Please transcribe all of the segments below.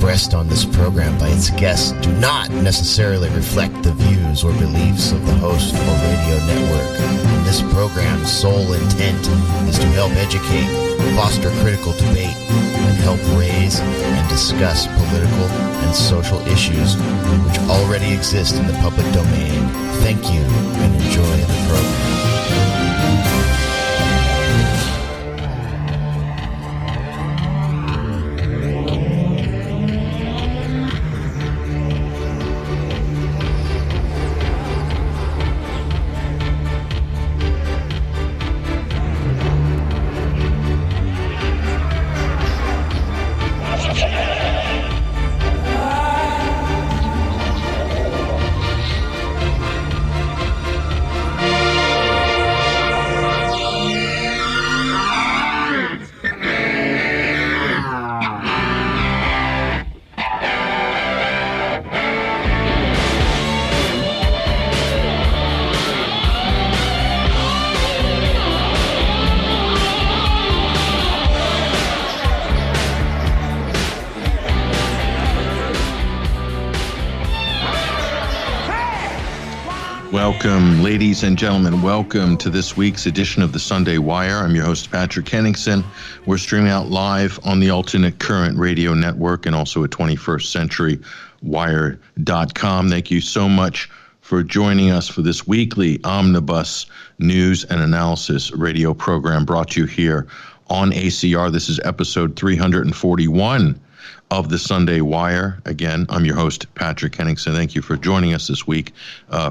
expressed on this program by its guests do not necessarily reflect the views or beliefs of the host or radio network. And this program's sole intent is to help educate, foster critical debate, and help raise and discuss political and social issues which already exist in the public domain. Thank you and enjoy the program. Welcome, ladies and gentlemen. Welcome to this week's edition of the Sunday Wire. I'm your host, Patrick Henningsen. We're streaming out live on the Alternate Current Radio Network and also at 21stCenturyWire.com. Thank you so much for joining us for this weekly omnibus news and analysis radio program brought to you here on ACR. This is episode 341 of the Sunday Wire. Again, I'm your host, Patrick Henningsen. Thank you for joining us this week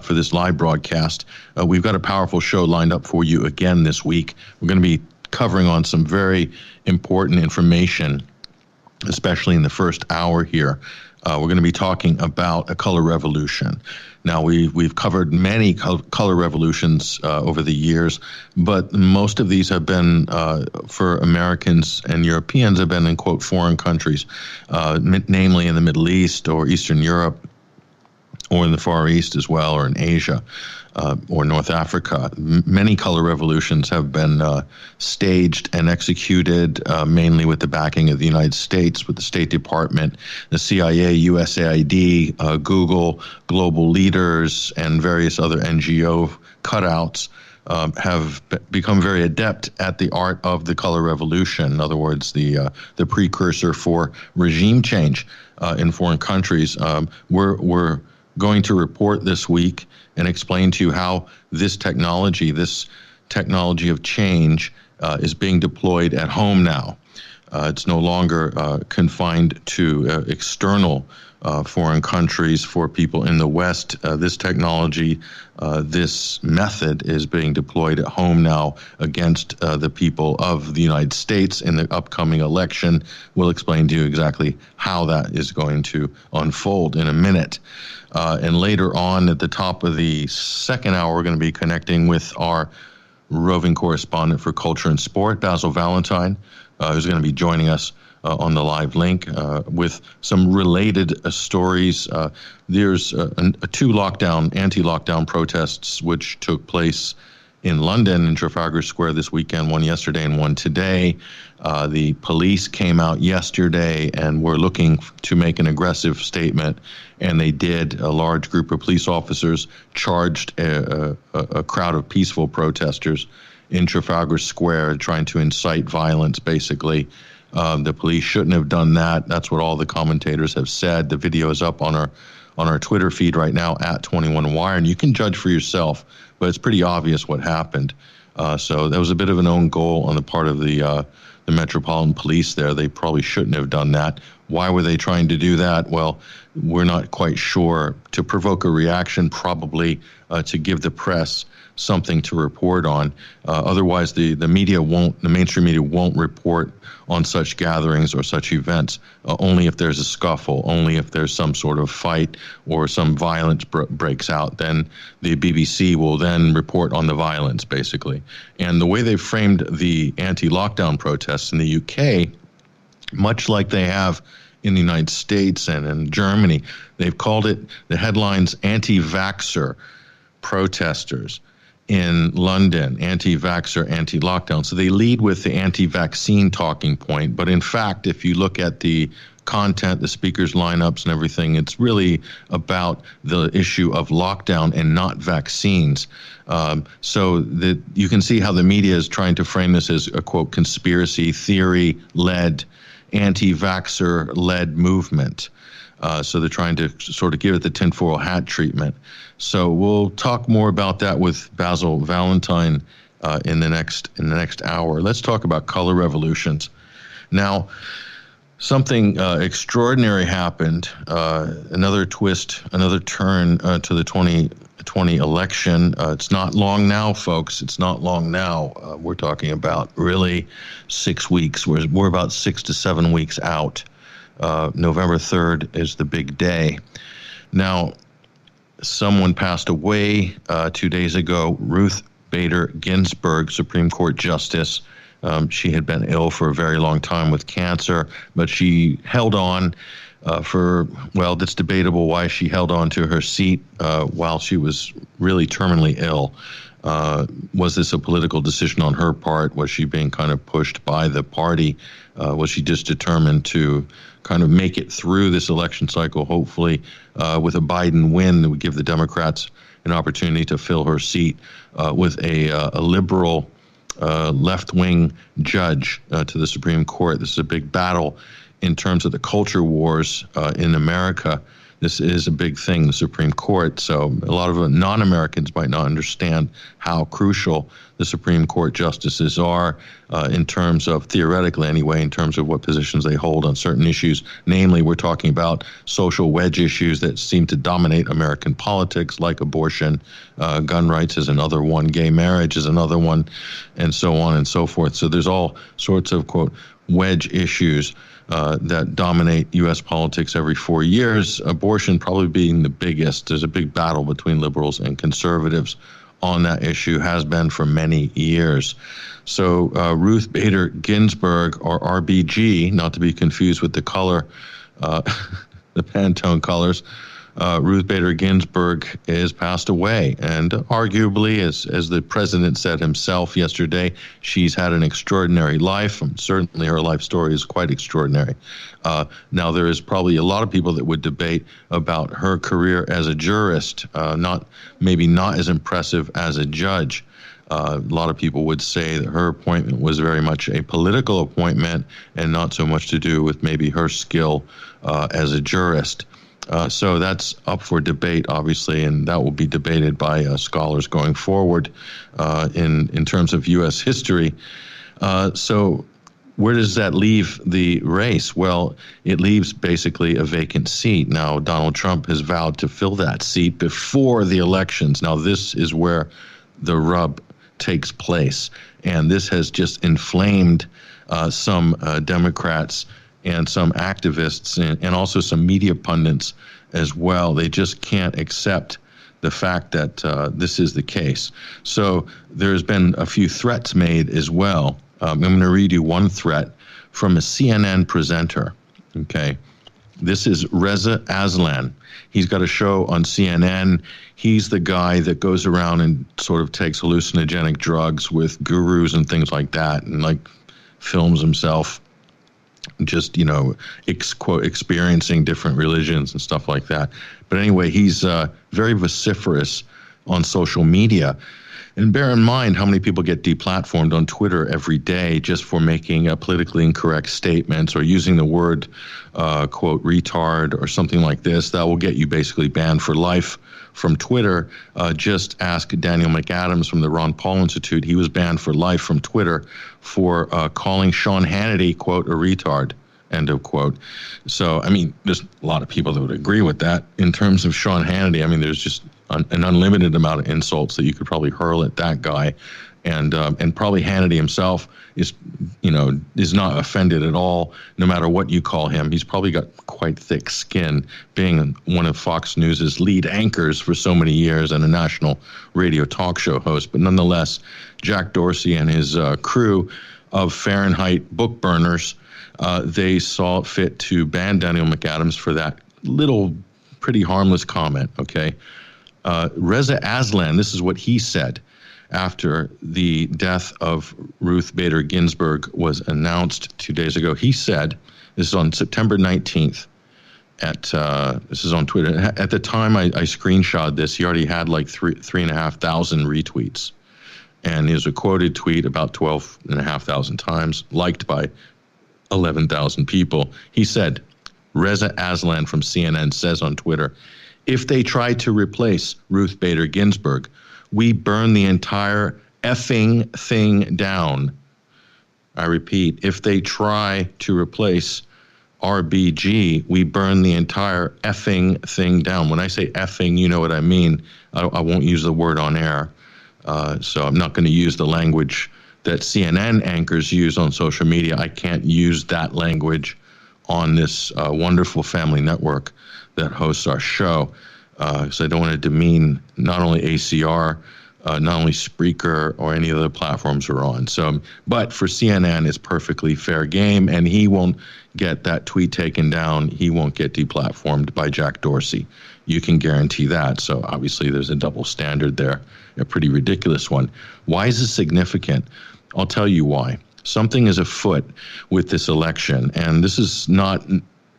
for this live broadcast. We've got a powerful show lined up for you again this week. We're going to be covering on some very important information, especially in the first hour here. We're going to be talking about a color revolution. Now, we've covered many color revolutions over the years, but most of these have been for Americans and Europeans have been in, quote, foreign countries, namely in the Middle East or Eastern Europe or in the Far East as well, or in Asia or North Africa. Many color revolutions have been staged and executed mainly with the backing of the United States, with the State Department, the CIA, USAID, Google, global leaders, and various other NGO cutouts have become very adept at the art of the color revolution. In other words, the precursor for regime change in foreign countries. We're going to report this week and explain to you how this technology of change is being deployed at home now. It's no longer confined to external foreign countries for people in the West. This technology, this method is being deployed at home now against the people of the United States in the upcoming election. We'll explain to you exactly how that is going to unfold in a minute. And later on at the top of the second hour, we're going to be connecting with our roving correspondent for culture and sport, Basil Valentine, who's going to be joining us on the live link with some related stories. There's two anti-lockdown protests which took place in London in Trafalgar Square this weekend, one yesterday and one today. The police came out yesterday and were looking to make an aggressive statement, and they did. A large group of police officers charged a crowd of peaceful protesters in Trafalgar Square, trying to incite violence, basically. The police shouldn't have done that. That's what all the commentators have said. The video is up on our Twitter feed right now at 21Wire, and you can judge for yourself, but it's pretty obvious what happened. So that was a bit of an own goal on the part of the Metropolitan Police there. They probably shouldn't have done that. Why were they trying to do that? Well, we're not quite sure. To provoke a reaction, probably to give the press something to report on. Otherwise, the mainstream media won't report on such gatherings or such events, only if there's a scuffle, only if there's some sort of fight or some violence breaks out. Then the BBC will then report on the violence, basically. And the way they framed the anti-lockdown protests in the UK, much like they have in the United States and in Germany, they've called it, the headlines, anti-vaxxer protesters. In London, anti-vaxxer, anti-lockdown. So they lead with the anti-vaccine talking point. But in fact, if you look at the content, the speakers' lineups and everything. It's really about the issue of lockdown and not vaccines. So that you can see how the media is trying to frame this as a, quote, conspiracy theory-led, anti-vaxxer-led movement. So they're trying to sort of give it the tinfoil hat treatment. So we'll talk more about that with Basil Valentine in the next hour. Let's talk about color revolutions. Now, something extraordinary happened. Another twist, another turn to the 2020 election. It's not long now, folks. It's not long now. We're talking about really 6 weeks. We're about 6 to 7 weeks out. November 3rd is the big day. Now, someone passed away 2 days ago, Ruth Bader Ginsburg, Supreme Court Justice. She had been ill for a very long time with cancer, but she held on it's debatable why she held on to her seat while she was really terminally ill. Was this a political decision on her part? Was she being kind of pushed by the party? Was she just determined to kind of make it through this election cycle, hopefully with a Biden win that would give the Democrats an opportunity to fill her seat with a liberal left-wing judge to the Supreme Court? This is a big battle in terms of the culture wars in America. This is a big thing, the Supreme Court. So a lot of non-Americans might not understand how crucial the Supreme Court justices are in terms of, theoretically anyway, in terms of what positions they hold on certain issues. Namely, we're talking about social wedge issues that seem to dominate American politics, like abortion, gun rights is another one, gay marriage is another one, and so on and so forth. So there's all sorts of, quote, wedge issues that dominate U.S. politics every 4 years, abortion probably being the biggest. There's a big battle between liberals and conservatives on that issue, has been for many years. So Ruth Bader Ginsburg, or RBG, not to be confused with the color, the Pantone colors, Ruth Bader Ginsburg is passed away. And arguably, as the president said himself yesterday, she's had an extraordinary life. And certainly her life story is quite extraordinary. Now, there is probably a lot of people that would debate about her career as a jurist, maybe not as impressive as a judge. A lot of people would say that her appointment was very much a political appointment and not so much to do with maybe her skill as a jurist. So that's up for debate, obviously, and that will be debated by scholars going forward in terms of U.S. history. So where does that leave the race? Well, it leaves basically a vacant seat. Now, Donald Trump has vowed to fill that seat before the elections. Now, this is where the rub takes place, and this has just inflamed some Democrats and some activists and also some media pundits as well. They just can't accept the fact that this is the case. So there's been a few threats made as well. I'm going to read you one threat from a CNN presenter. Okay. This is Reza Aslan. He's got a show on CNN. He's the guy that goes around and sort of takes hallucinogenic drugs with gurus and things like that, and like films himself just, quote, experiencing different religions and stuff like that. But anyway, he's very vociferous on social media. And bear in mind how many people get deplatformed on Twitter every day just for making politically incorrect statements or using the word, quote, retard or something like this. That will get you basically banned for life from Twitter. Just ask Daniel McAdams from the Ron Paul Institute. He was banned for life from Twitter for calling Sean Hannity, quote, a retard, end of quote. So, I mean, there's a lot of people that would agree with that. In terms of Sean Hannity, I mean, there's just an unlimited amount of insults that you could probably hurl at that guy. And probably Hannity himself is not offended at all, no matter what you call him. He's probably got quite thick skin, being one of Fox News's lead anchors for so many years and a national radio talk show host. But nonetheless, Jack Dorsey and his crew of Fahrenheit book burners, they saw fit to ban Daniel McAdams for that little pretty harmless comment, okay? Reza Aslan, this is what he said after the death of Ruth Bader Ginsburg was announced 2 days ago. He said, This is on September 19th. This is on Twitter. At the time I screenshot this, he already had like 3,500 retweets. And it was a quoted tweet about 12,500 times, liked by 11,000 people. He said, Reza Aslan from CNN says on Twitter, if they try to replace Ruth Bader Ginsburg, we burn the entire effing thing down. I repeat, if they try to replace RBG, we burn the entire effing thing down. When I say effing, you know what I mean. I won't use the word on air. So I'm not going to use the language that CNN anchors use on social media. I can't use that language on this wonderful family network that hosts our show. So I don't want to demean not only ACR, not only Spreaker or any other platforms we're on. So, but for CNN, it's perfectly fair game, and he won't get that tweet taken down. He won't get deplatformed by Jack Dorsey. You can guarantee that. So obviously there's a double standard there, a pretty ridiculous one. Why is this significant? I'll tell you why. Something is afoot with this election, and this is not,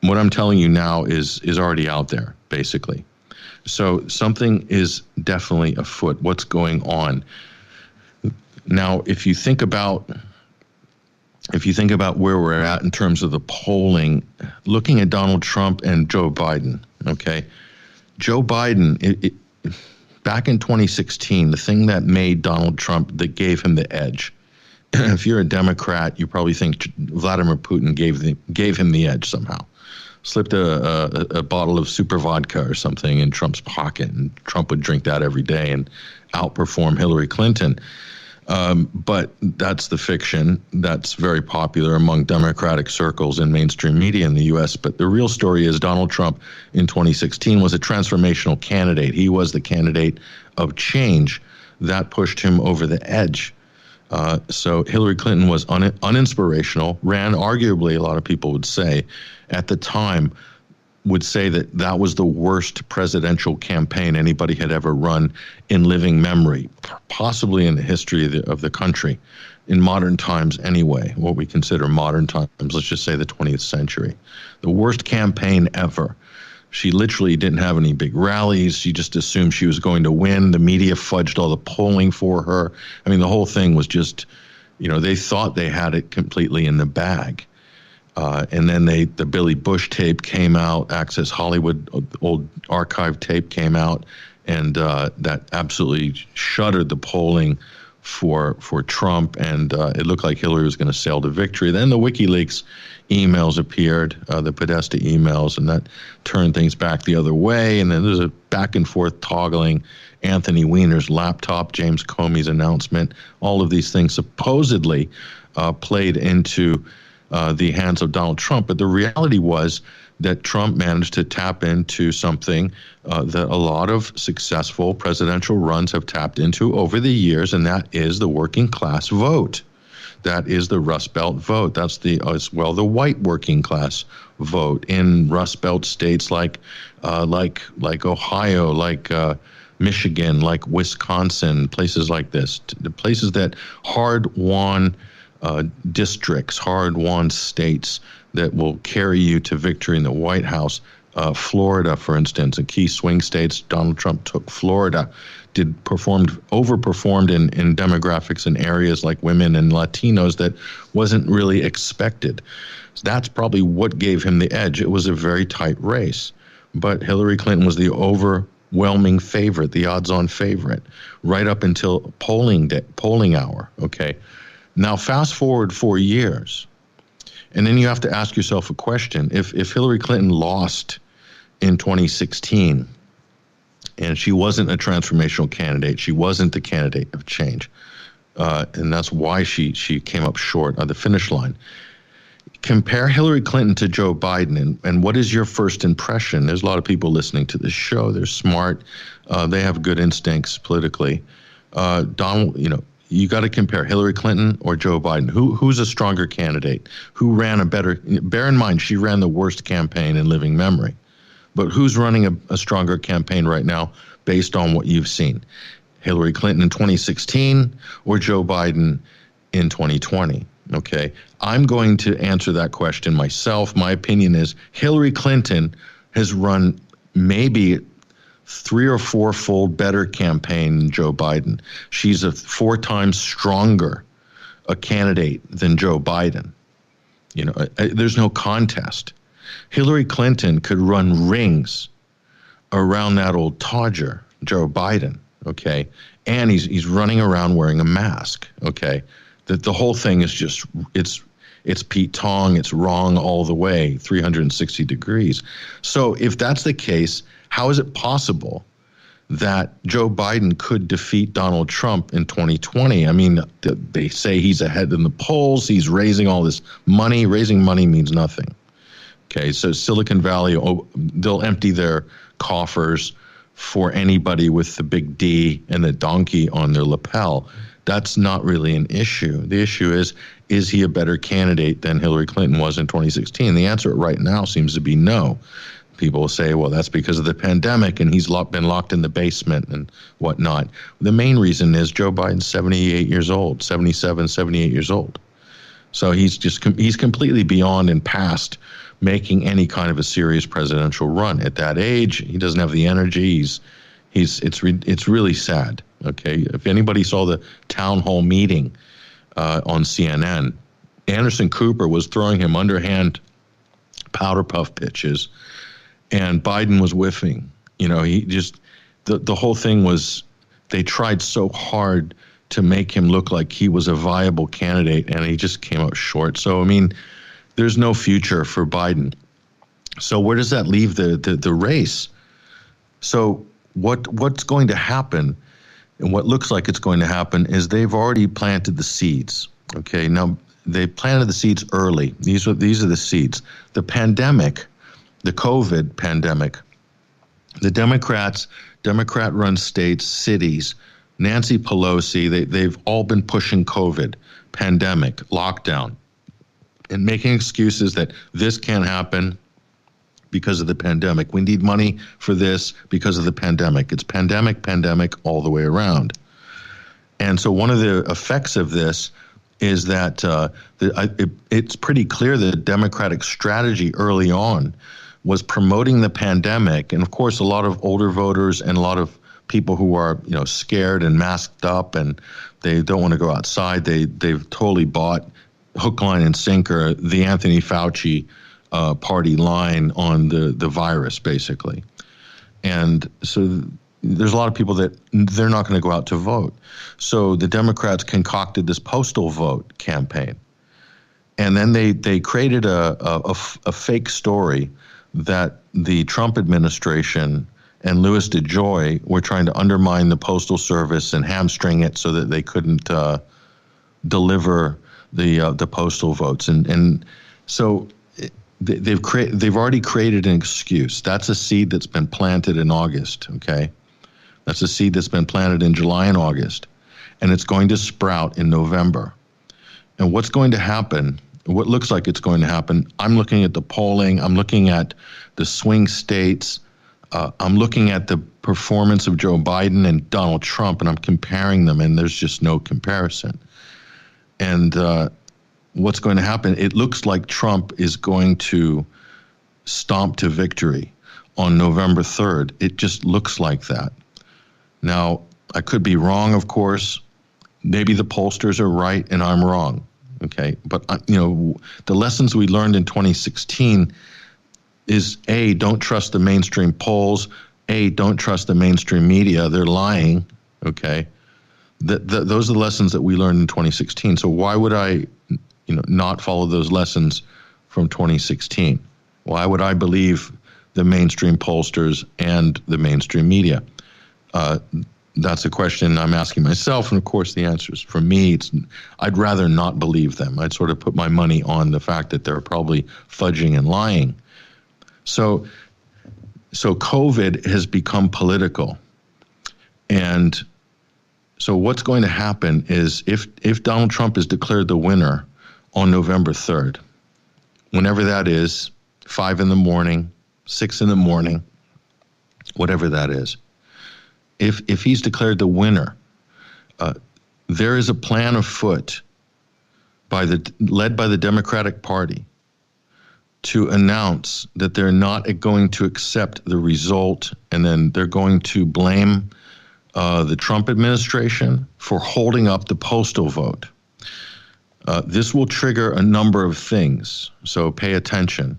what I'm telling you now is already out there, basically. So something is definitely afoot. What's going on? Now, if you think about where we're at in terms of the polling, looking at Donald Trump and Joe Biden, okay? Joe Biden, back in 2016, the thing that made Donald Trump, that gave him the edge. If you're a Democrat, you probably think Vladimir Putin gave him the edge somehow. Slipped a bottle of super vodka or something in Trump's pocket, and Trump would drink that every day and outperform Hillary Clinton. But that's the fiction. That's very popular among Democratic circles and mainstream media in the U.S. But the real story is Donald Trump in 2016 was a transformational candidate. He was the candidate of change that pushed him over the edge. So Hillary Clinton was uninspirational, ran arguably, a lot of people would say, at the time, would say that that was the worst presidential campaign anybody had ever run in living memory, possibly in the history of the country, in modern times anyway, what we consider modern times, let's just say the 20th century. The worst campaign ever. She literally didn't have any big rallies. She just assumed she was going to win. The media fudged all the polling for her. I mean, the whole thing was just, they thought they had it completely in the bag. And then the Billy Bush tape came out, Access Hollywood old archive tape came out, and that absolutely shuttered the polling for Trump, and it looked like Hillary was going to sail to victory. Then the WikiLeaks emails appeared, the Podesta emails, and that turned things back the other way. And then there's a back and forth toggling. Anthony Weiner's laptop, James Comey's announcement, all of these things supposedly played into the hands of Donald Trump. But the reality was that Trump managed to tap into something that a lot of successful presidential runs have tapped into over the years, and that is the working class vote. That is the Rust Belt vote. That's the white working class vote in Rust Belt states like Ohio, like Michigan, like Wisconsin, places like this, the places that hard-won districts, hard-won states that will carry you to victory in the White House. Florida, for instance, a key swing states. Donald Trump took Florida, overperformed in demographics in areas like women and Latinos that wasn't really expected. So that's probably what gave him the edge. It was a very tight race, but Hillary Clinton was the overwhelming favorite, the odds-on favorite, right up until polling hour. Okay, now fast forward 4 years. And then you have to ask yourself a question. If Hillary Clinton lost in 2016 and she wasn't a transformational candidate, she wasn't the candidate of change, and that's why she came up short on the finish line. Compare Hillary Clinton to Joe Biden, and what is your first impression? There's a lot of people listening to this show. They're smart. They have good instincts politically. Donald, you got to compare Hillary Clinton or Joe Biden. Who's a stronger candidate? Who ran a better? Bear in mind, she ran the worst campaign in living memory. But who's running a stronger campaign right now based on what you've seen? Hillary Clinton in 2016 or Joe Biden in 2020? Okay, I'm going to answer that question myself. My opinion is Hillary Clinton has run maybe 3 or 4-fold better campaign than Joe Biden. She's a 4 times stronger a candidate than Joe Biden. There's no contest. Hillary Clinton could run rings around that old todger, Joe Biden, okay? And he's running around wearing a mask, okay? The whole thing is just, it's Pete Tong, it's wrong all the way, 360 degrees. So if that's the case, how is it possible that Joe Biden could defeat Donald Trump in 2020? I mean, they say he's ahead in the polls, he's raising all this money. Raising money means nothing. Okay, so Silicon Valley, they'll empty their coffers for anybody with the big D and the donkey on their lapel. That's not really an issue. The issue is he a better candidate than Hillary Clinton was in 2016? The answer right now seems to be no. People will say, well, that's because of the pandemic and he's been locked in the basement and whatnot. The main reason is Joe Biden's 78 years old, 77, 78 years old. So he's completely beyond and past making any kind of a serious presidential run at that age. He doesn't have the energy. It's really sad. Okay, if anybody saw the town hall meeting on CNN, Anderson Cooper was throwing him underhand powder puff pitches, and Biden was whiffing. He just the whole thing was, they tried so hard to make him look like he was a viable candidate, and he just came out short. So I mean, there's no future for Biden. So where does that leave the race? So what's going to happen, and what looks like it's going to happen, is they've already planted the seeds. Okay, now they planted the seeds early. These are the seeds. The pandemic, the COVID pandemic, the Democrat-run states, cities, Nancy Pelosi, they've all been pushing COVID, pandemic, lockdown, and making excuses that this can't happen because of the pandemic. We need money for this because of the pandemic. It's pandemic all the way around. And so one of the effects of this is that it's pretty clear that the Democratic strategy early on was promoting the pandemic. And of course, a lot of older voters and a lot of people who are scared and masked up and they don't want to go outside, they've totally bought hook, line, and sinker the Anthony Fauci party line on the virus, basically. And so there's a lot of people that they're not going to go out to vote. So the Democrats concocted this postal vote campaign. And then they created a fake story that the Trump administration and Louis DeJoy were trying to undermine the Postal Service and hamstring it so that they couldn't deliver the postal votes. And so they've already created an excuse. That's a seed that's been planted in August, okay? That's a seed that's been planted in July and August, and it's going to sprout in November. And what's going to happen, what looks like it's going to happen, I'm looking at the polling, I'm looking at the swing states, I'm looking at the performance of Joe Biden and Donald Trump, and I'm comparing them, and there's just no comparison. And what's going to happen, it looks like Trump is going to stomp to victory on November 3rd. It just looks like that. Now, I could be wrong, of course. Maybe the pollsters are right and I'm wrong, okay? But, the lessons we learned in 2016 is, A, don't trust the mainstream polls. A, don't trust the mainstream media. They're lying, okay? Those are the lessons that we learned in 2016. So why would I not follow those lessons from 2016? Why would I believe the mainstream pollsters and the mainstream media? That's a question I'm asking myself, and of course the answer is, for me, I'd rather not believe them. I'd sort of put my money on the fact that they're probably fudging and lying. So COVID has become political, and so what's going to happen is if Donald Trump is declared the winner on November 3rd, whenever that is, 5 in the morning, 6 in the morning, whatever that is, if he's declared the winner, there is a plan afoot led by the Democratic Party, to announce that they're not going to accept the result, and then they're going to blame the Trump administration for holding up the postal vote. This will trigger a number of things, so pay attention.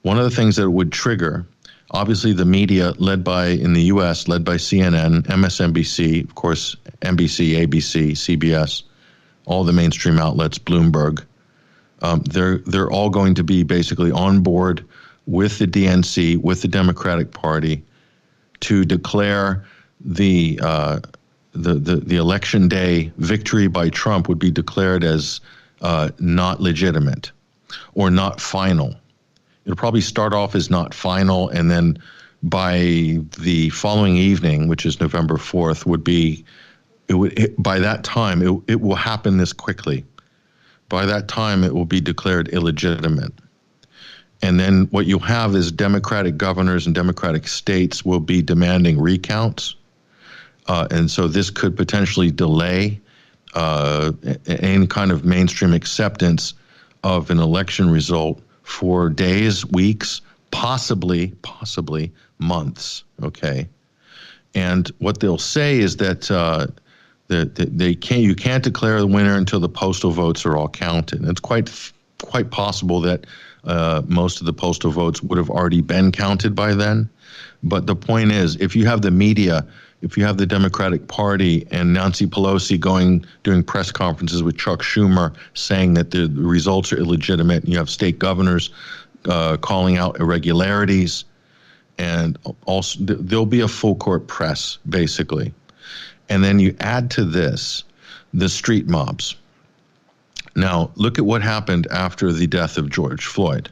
One of the things that it would trigger, obviously the media in the U.S., led by CNN, MSNBC, of course, NBC, ABC, CBS, all the mainstream outlets, Bloomberg, they're all going to be basically on board with the DNC, with the Democratic Party, to declare the election day victory by Trump would be declared as not legitimate or not final. It'll probably start off as not final, and then by the following evening, which is November 4th, by that time, it will happen this quickly. By that time, it will be declared illegitimate. And then what you'll have is Democratic governors and Democratic states will be demanding recounts. And so this could potentially delay any kind of mainstream acceptance of an election result for days, weeks, possibly months, okay? And what they'll say is that you can't declare the winner until the postal votes are all counted. And it's quite possible that most of the postal votes would have already been counted by then. But the point is, if you have the media, if you have the Democratic Party and Nancy Pelosi doing press conferences with Chuck Schumer saying that the results are illegitimate, and you have state governors calling out irregularities, and also there'll be a full court press, basically. And then you add to this the street mobs. Now, look at what happened after the death of George Floyd.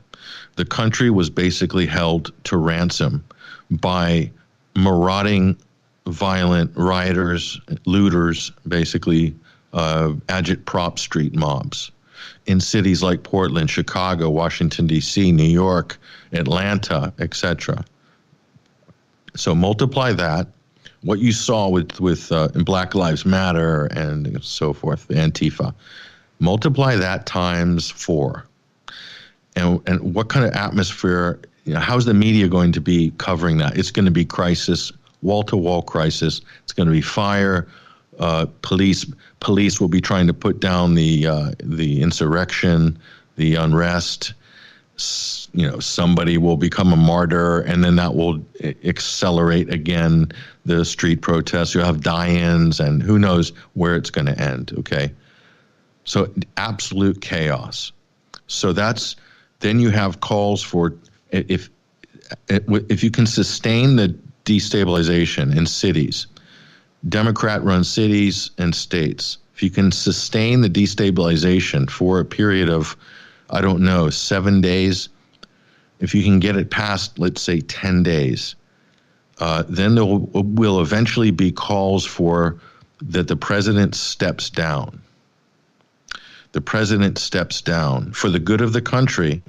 The country was basically held to ransom by marauding, violent rioters, looters, basically agit-prop street mobs in cities like Portland, Chicago, Washington, D.C., New York, Atlanta, etc. So multiply that. What you saw with in Black Lives Matter and so forth, Antifa, multiply that times 4. And what kind of atmosphere, how's the media going to be covering that? It's going to be crisis, wall-to-wall crisis. It's going to be fire. Police will be trying to put down the insurrection, the unrest. Somebody will become a martyr, and then that will accelerate again the street protests. You'll have die-ins, and who knows where it's going to end, okay? So absolute chaos. So then you have calls for, if you can sustain the destabilization in cities, Democrat-run cities and states, if you can sustain the destabilization for a period of, 7 days, if you can get it past, let's say, 10 days, then there will eventually be calls for that the president steps down. The president steps down. For the good of the country,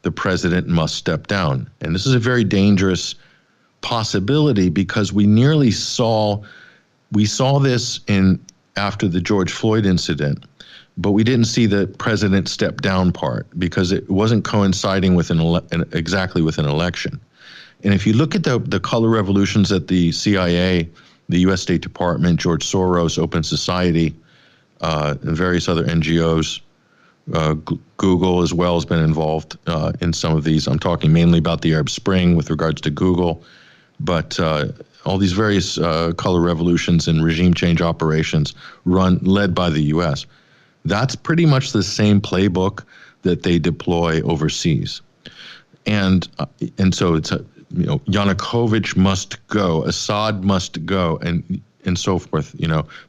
the president must step down. And this is a very dangerous possibility, because we saw this after the George Floyd incident, but we didn't see the president step down part because it wasn't coinciding with exactly with an election. And if you look at the color revolutions at the CIA, the U.S. State Department, George Soros, Open Society, and various other NGOs, Google as well has been involved in some of these. I'm talking mainly about the Arab Spring with regards to Google, but all these various color revolutions and regime change operations led by the U.S. That's pretty much the same playbook that they deploy overseas, and so it's Yanukovych must go, Assad must go, and so forth.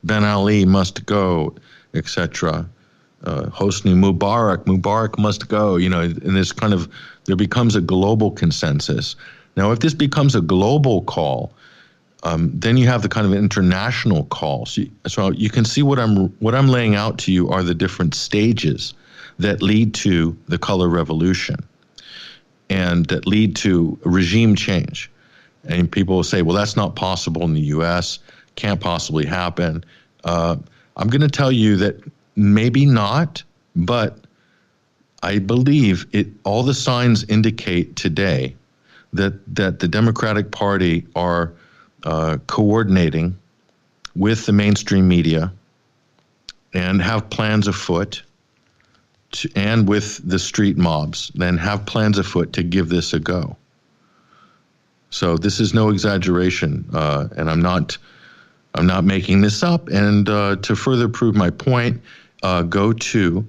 Ben Ali must go, etc. Hosni Mubarak must go. And this there becomes a global consensus. Now, if this becomes a global call, then you have the kind of international call. So you can see what I'm laying out to you are the different stages that lead to the color revolution and that lead to regime change. And people will say, well, that's not possible in the U.S., can't possibly happen. I'm going to tell you that maybe not, But I believe all the signs indicate today that the Democratic Party are coordinating with the mainstream media and have plans afoot, and with the street mobs, then have plans afoot to give this a go. So this is no exaggeration, and I'm not making this up. And to further prove my point, go to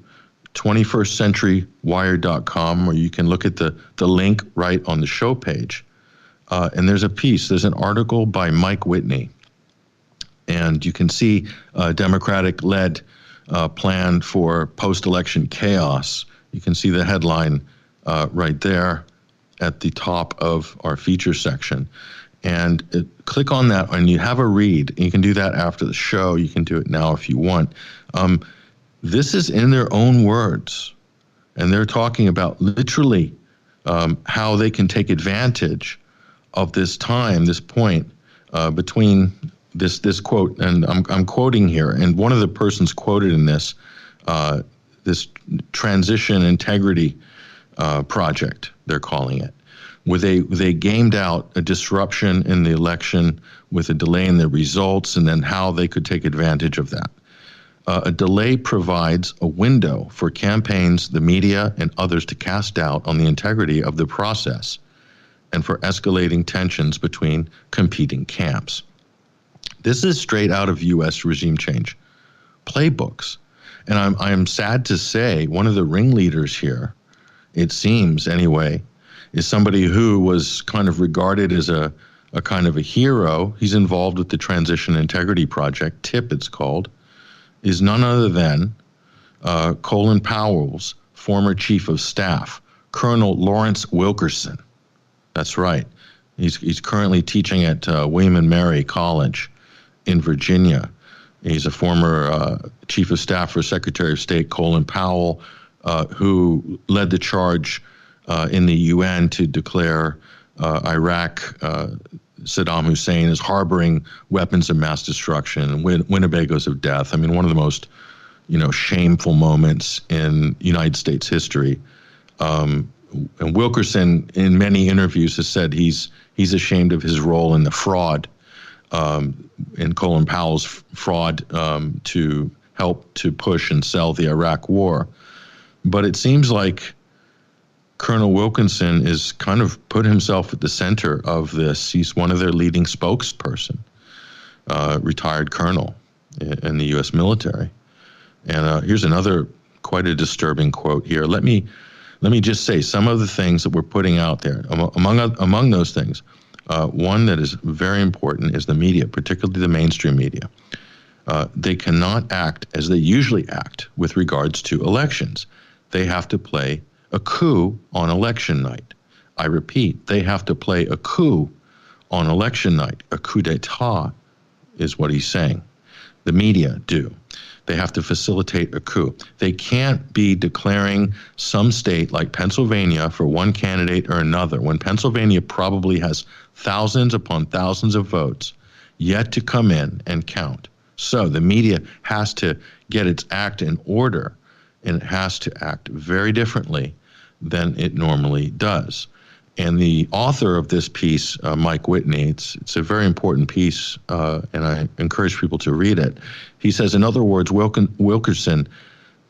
21stcenturywire.com, or you can look at the link right on the show page. And there's an article by Mike Whitney, and you can see a Democratic-led plan for post-election chaos. You can see the headline right there at the top of our feature section. And click on that and you have a read. You can do that after the show. You can do it now if you want. This is in their own words, and they're talking about literally how they can take advantage of this time, this point between this quote, and I'm quoting here, and one of the persons quoted in this transition integrity project, they're calling it, where they gamed out a disruption in the election with a delay in the results, and then how they could take advantage of that. A delay provides a window for campaigns, the media, and others to cast doubt on the integrity of the process and for escalating tensions between competing camps. This is straight out of U.S. regime change playbooks. And I'm sad to say one of the ringleaders here, it seems anyway, is somebody who was kind of regarded as a kind of a hero. He's involved with the Transition Integrity Project, TIP it's called, is none other than Colin Powell's former chief of staff, Colonel Lawrence Wilkerson. That's right. He's currently teaching at William & Mary College in Virginia. He's a former chief of staff for Secretary of State Colin Powell, who led the charge in the UN to declare Iraq, Saddam Hussein, as harboring weapons of mass destruction and Winnebagos of death. I mean, one of the most, shameful moments in United States history. And Wilkerson, in many interviews, has said he's ashamed of his role in the fraud, in Colin Powell's fraud to help to push and sell the Iraq war. But it seems like Colonel Wilkinson is kind of put himself at the center of this. He's one of their leading spokesperson, retired colonel in the U.S. military. And here's another quite a disturbing quote here. Let me just say some of the things that we're putting out there. Among those things, one that is very important is the media, particularly the mainstream media. They cannot act as they usually act with regards to elections. They have to play a coup on election night. I repeat, they have to play a coup on election night. A coup d'etat is what he's saying. The media do. They have to facilitate a coup. They can't be declaring some state like Pennsylvania for one candidate or another, when Pennsylvania probably has thousands upon thousands of votes yet to come in and count. So the media has to get its act in order, and it has to act very differently than it normally does. And the author of this piece, Mike Whitney, it's a very important piece, and I encourage people to read it. He says, in other words, Wilkerson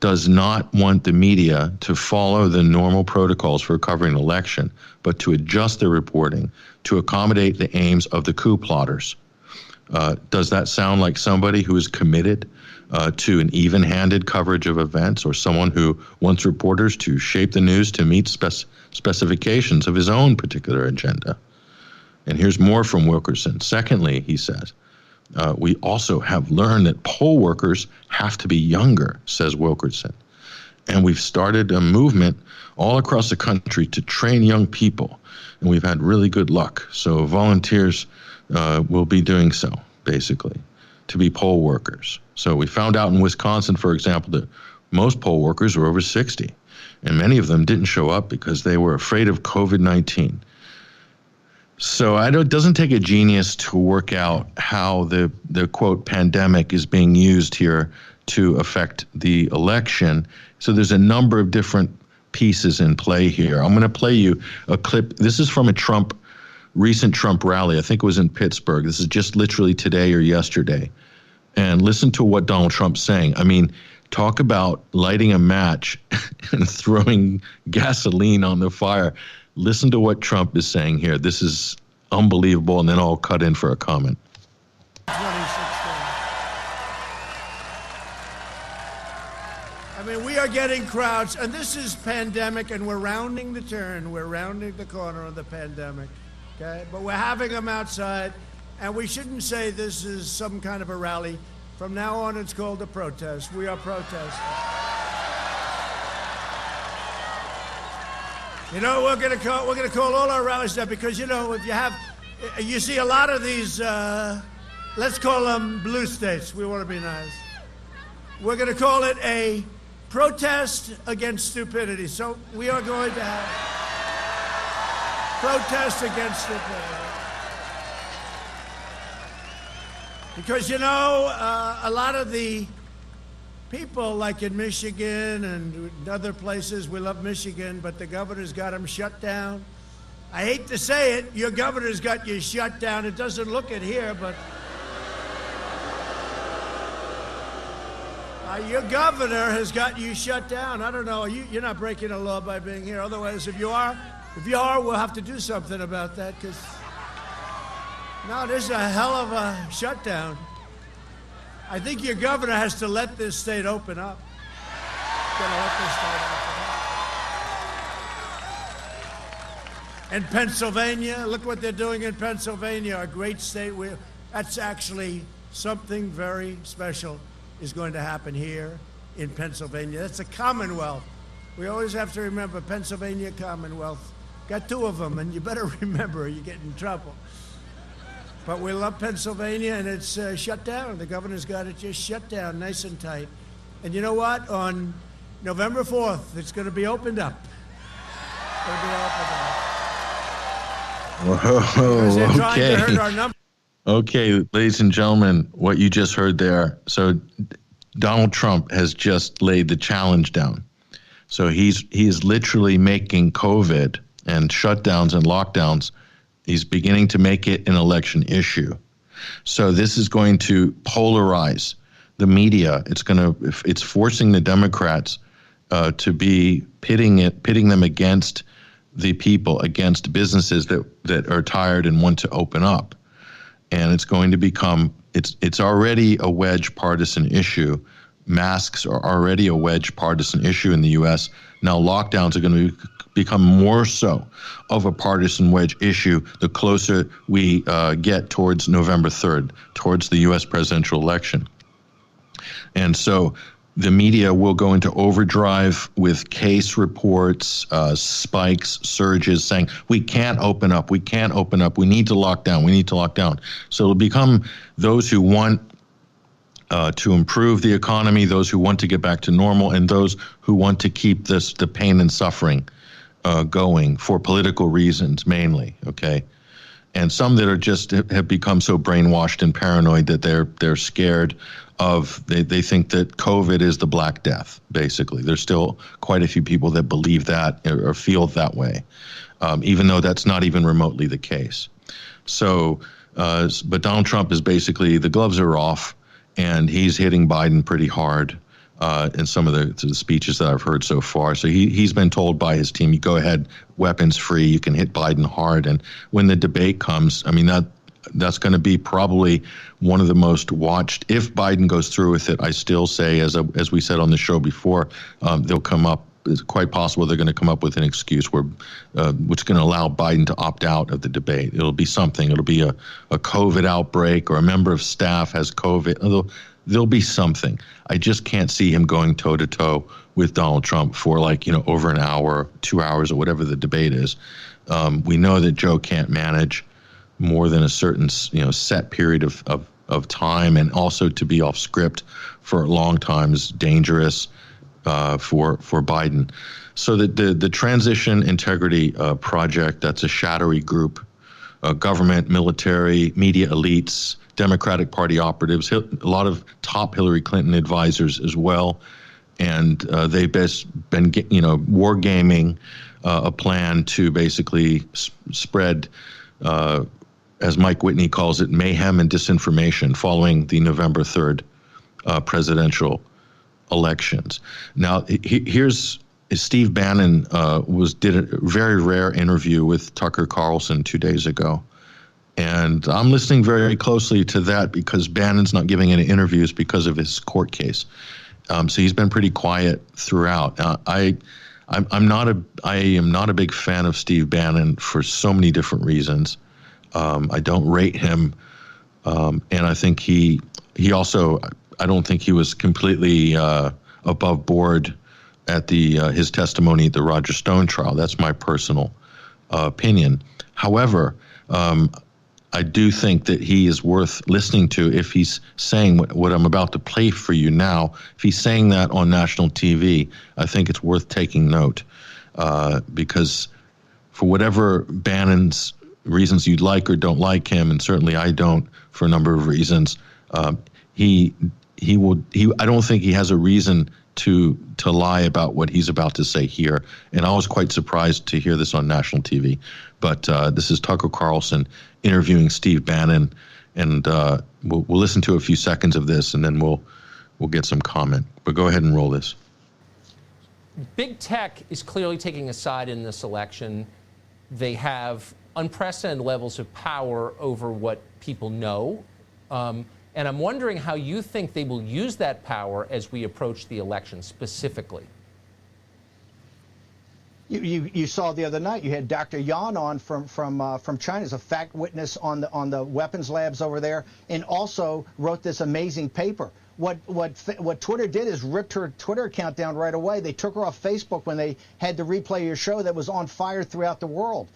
does not want the media to follow the normal protocols for covering an election, but to adjust their reporting to accommodate the aims of the coup plotters. Does that sound like somebody who is committed to an even-handed coverage of events, or someone who wants reporters to shape the news to meet specifications of his own particular agenda? And here's more from Wilkerson. Secondly, he says, we also have learned that poll workers have to be younger, says Wilkerson. And we've started a movement all across the country to train young people, and we've had really good luck. So volunteers will be doing so, basically, to be poll workers. So we found out in Wisconsin, for example, that most poll workers were over 60, and many of them didn't show up because they were afraid of COVID-19. So it doesn't take a genius to work out how the quote pandemic is being used here to affect the election. So there's a number of different pieces in play here. I'm going to play you a clip. This is from a recent Trump rally. I think it was in Pittsburgh. This is just literally today or yesterday. And listen to what Donald Trump's saying. I mean, talk about lighting a match and throwing gasoline on the fire. Listen to what Trump is saying here. This is unbelievable. And then I'll cut in for a comment. 2016. I mean, we are getting crowds, and this is pandemic, and we're rounding the turn. We're rounding the corner of the pandemic, okay? But we're having them outside, and we shouldn't say this is some kind of a rally. From now on, it's called a protest. We are protesting. You know, we're gonna call all our rallies that, because, you know, if you see a lot of these, let's call them blue states. We want to be nice. We're going to call it a protest against stupidity. So we are going to have protest against stupidity. Because, you know, a lot of the people, like in Michigan and other places, we love Michigan, but the governor's got them shut down. I hate to say it, your governor's got you shut down. It doesn't look it here, but your governor has got you shut down. I don't know. You're not breaking a law by being here. Otherwise, if you are, we'll have to do something about that. Because no, this is a hell of a shutdown. I think your governor has to let this state open up. Gonna let this state open up. And Pennsylvania, look what they're doing in Pennsylvania, a great state. That's actually something very special is going to happen here in Pennsylvania. That's a Commonwealth. We always have to remember Pennsylvania Commonwealth. Got two of them, and you better remember, you get in trouble. But we love Pennsylvania, and it's shut down. The governor's got it just shut down, nice and tight. And you know what? On November 4th, it's going to be opened up. It's going to be opened up. Whoa, they're trying to hurt our numbers. Okay, ladies and gentlemen, what you just heard there. So Donald Trump has just laid the challenge down. So he is literally making COVID and shutdowns and lockdowns, he's beginning to make it an election issue. So this is going to polarize the media. It's forcing the Democrats to be pitting them against the people, against businesses that are tired and want to open up. And it's going to become, it's already a wedge partisan issue. Masks are already a wedge partisan issue in the U.S. Now lockdowns are going to become more so of a partisan wedge issue the closer we get towards November 3rd, towards the U.S. presidential election. And so the media will go into overdrive with case reports, spikes, surges, saying, we can't open up, we need to lock down, So it'll become those who want to improve the economy, those who want to get back to normal, and those who want to keep the pain and suffering going for political reasons mainly, okay? And some that are have become so brainwashed and paranoid that they're scared of, they think that COVID is the Black Death, basically. There's still quite a few people that believe that or feel that way, even though that's not even remotely the case. So, but Donald Trump is basically, the gloves are off, and he's hitting Biden pretty hard in some of the speeches that I've heard so far. So he's been told by his team, you go ahead, weapons free, you can hit Biden hard. And when the debate comes, I mean, that's going to be probably one of the most watched. If Biden goes through with it, I still say, as we said on the show before, they'll come up, it's quite possible they're going to come up with an excuse which is going to allow Biden to opt out of the debate. It'll be something. It'll be a COVID outbreak, or a member of staff has COVID. There'll be something. I just can't see him going toe-to-toe with Donald Trump for over an hour, 2 hours, or whatever the debate is. We know that Joe can't manage more than a certain set period of time, and also to be off script for a long time is dangerous for Biden. So that the Transition Integrity Project, that's a shadowy group, government, military, media elites, Democratic Party operatives, a lot of top Hillary Clinton advisors as well, and they've been wargaming a plan to basically spread, as Mike Whitney calls it, mayhem and disinformation following the November 3rd presidential elections. Now, here's Steve Bannon did a very rare interview with Tucker Carlson 2 days ago. And I'm listening very closely to that because Bannon's not giving any interviews because of his court case. So he's been pretty quiet throughout. I am not a big fan of Steve Bannon for so many different reasons. I don't rate him, and I think he also, I don't think he was completely above board at his testimony at the Roger Stone trial. That's my personal opinion. However, I do think that he is worth listening to if he's saying what I'm about to play for you now. If he's saying that on national TV, I think it's worth taking note because for whatever Bannon's reasons you'd like or don't like him, and certainly I don't for a number of reasons, I don't think he has a reason to lie about what he's about to say here. And I was quite surprised to hear this on national TV. But this is Tucker Carlson interviewing Steve Bannon, and we'll listen to a few seconds of this, and then we'll get some comment. But go ahead and roll this. Big tech is clearly taking a side in this election. They have unprecedented levels of power over what people know. And I'm wondering how you think they will use that power as we approach the election specifically. You saw the other night, you had Dr. Yan on from China as a fact witness on the weapons labs over there, and also wrote this amazing paper. What Twitter did is ripped her Twitter account down right away. They took her off Facebook when they had to replay your show that was on fire throughout the world.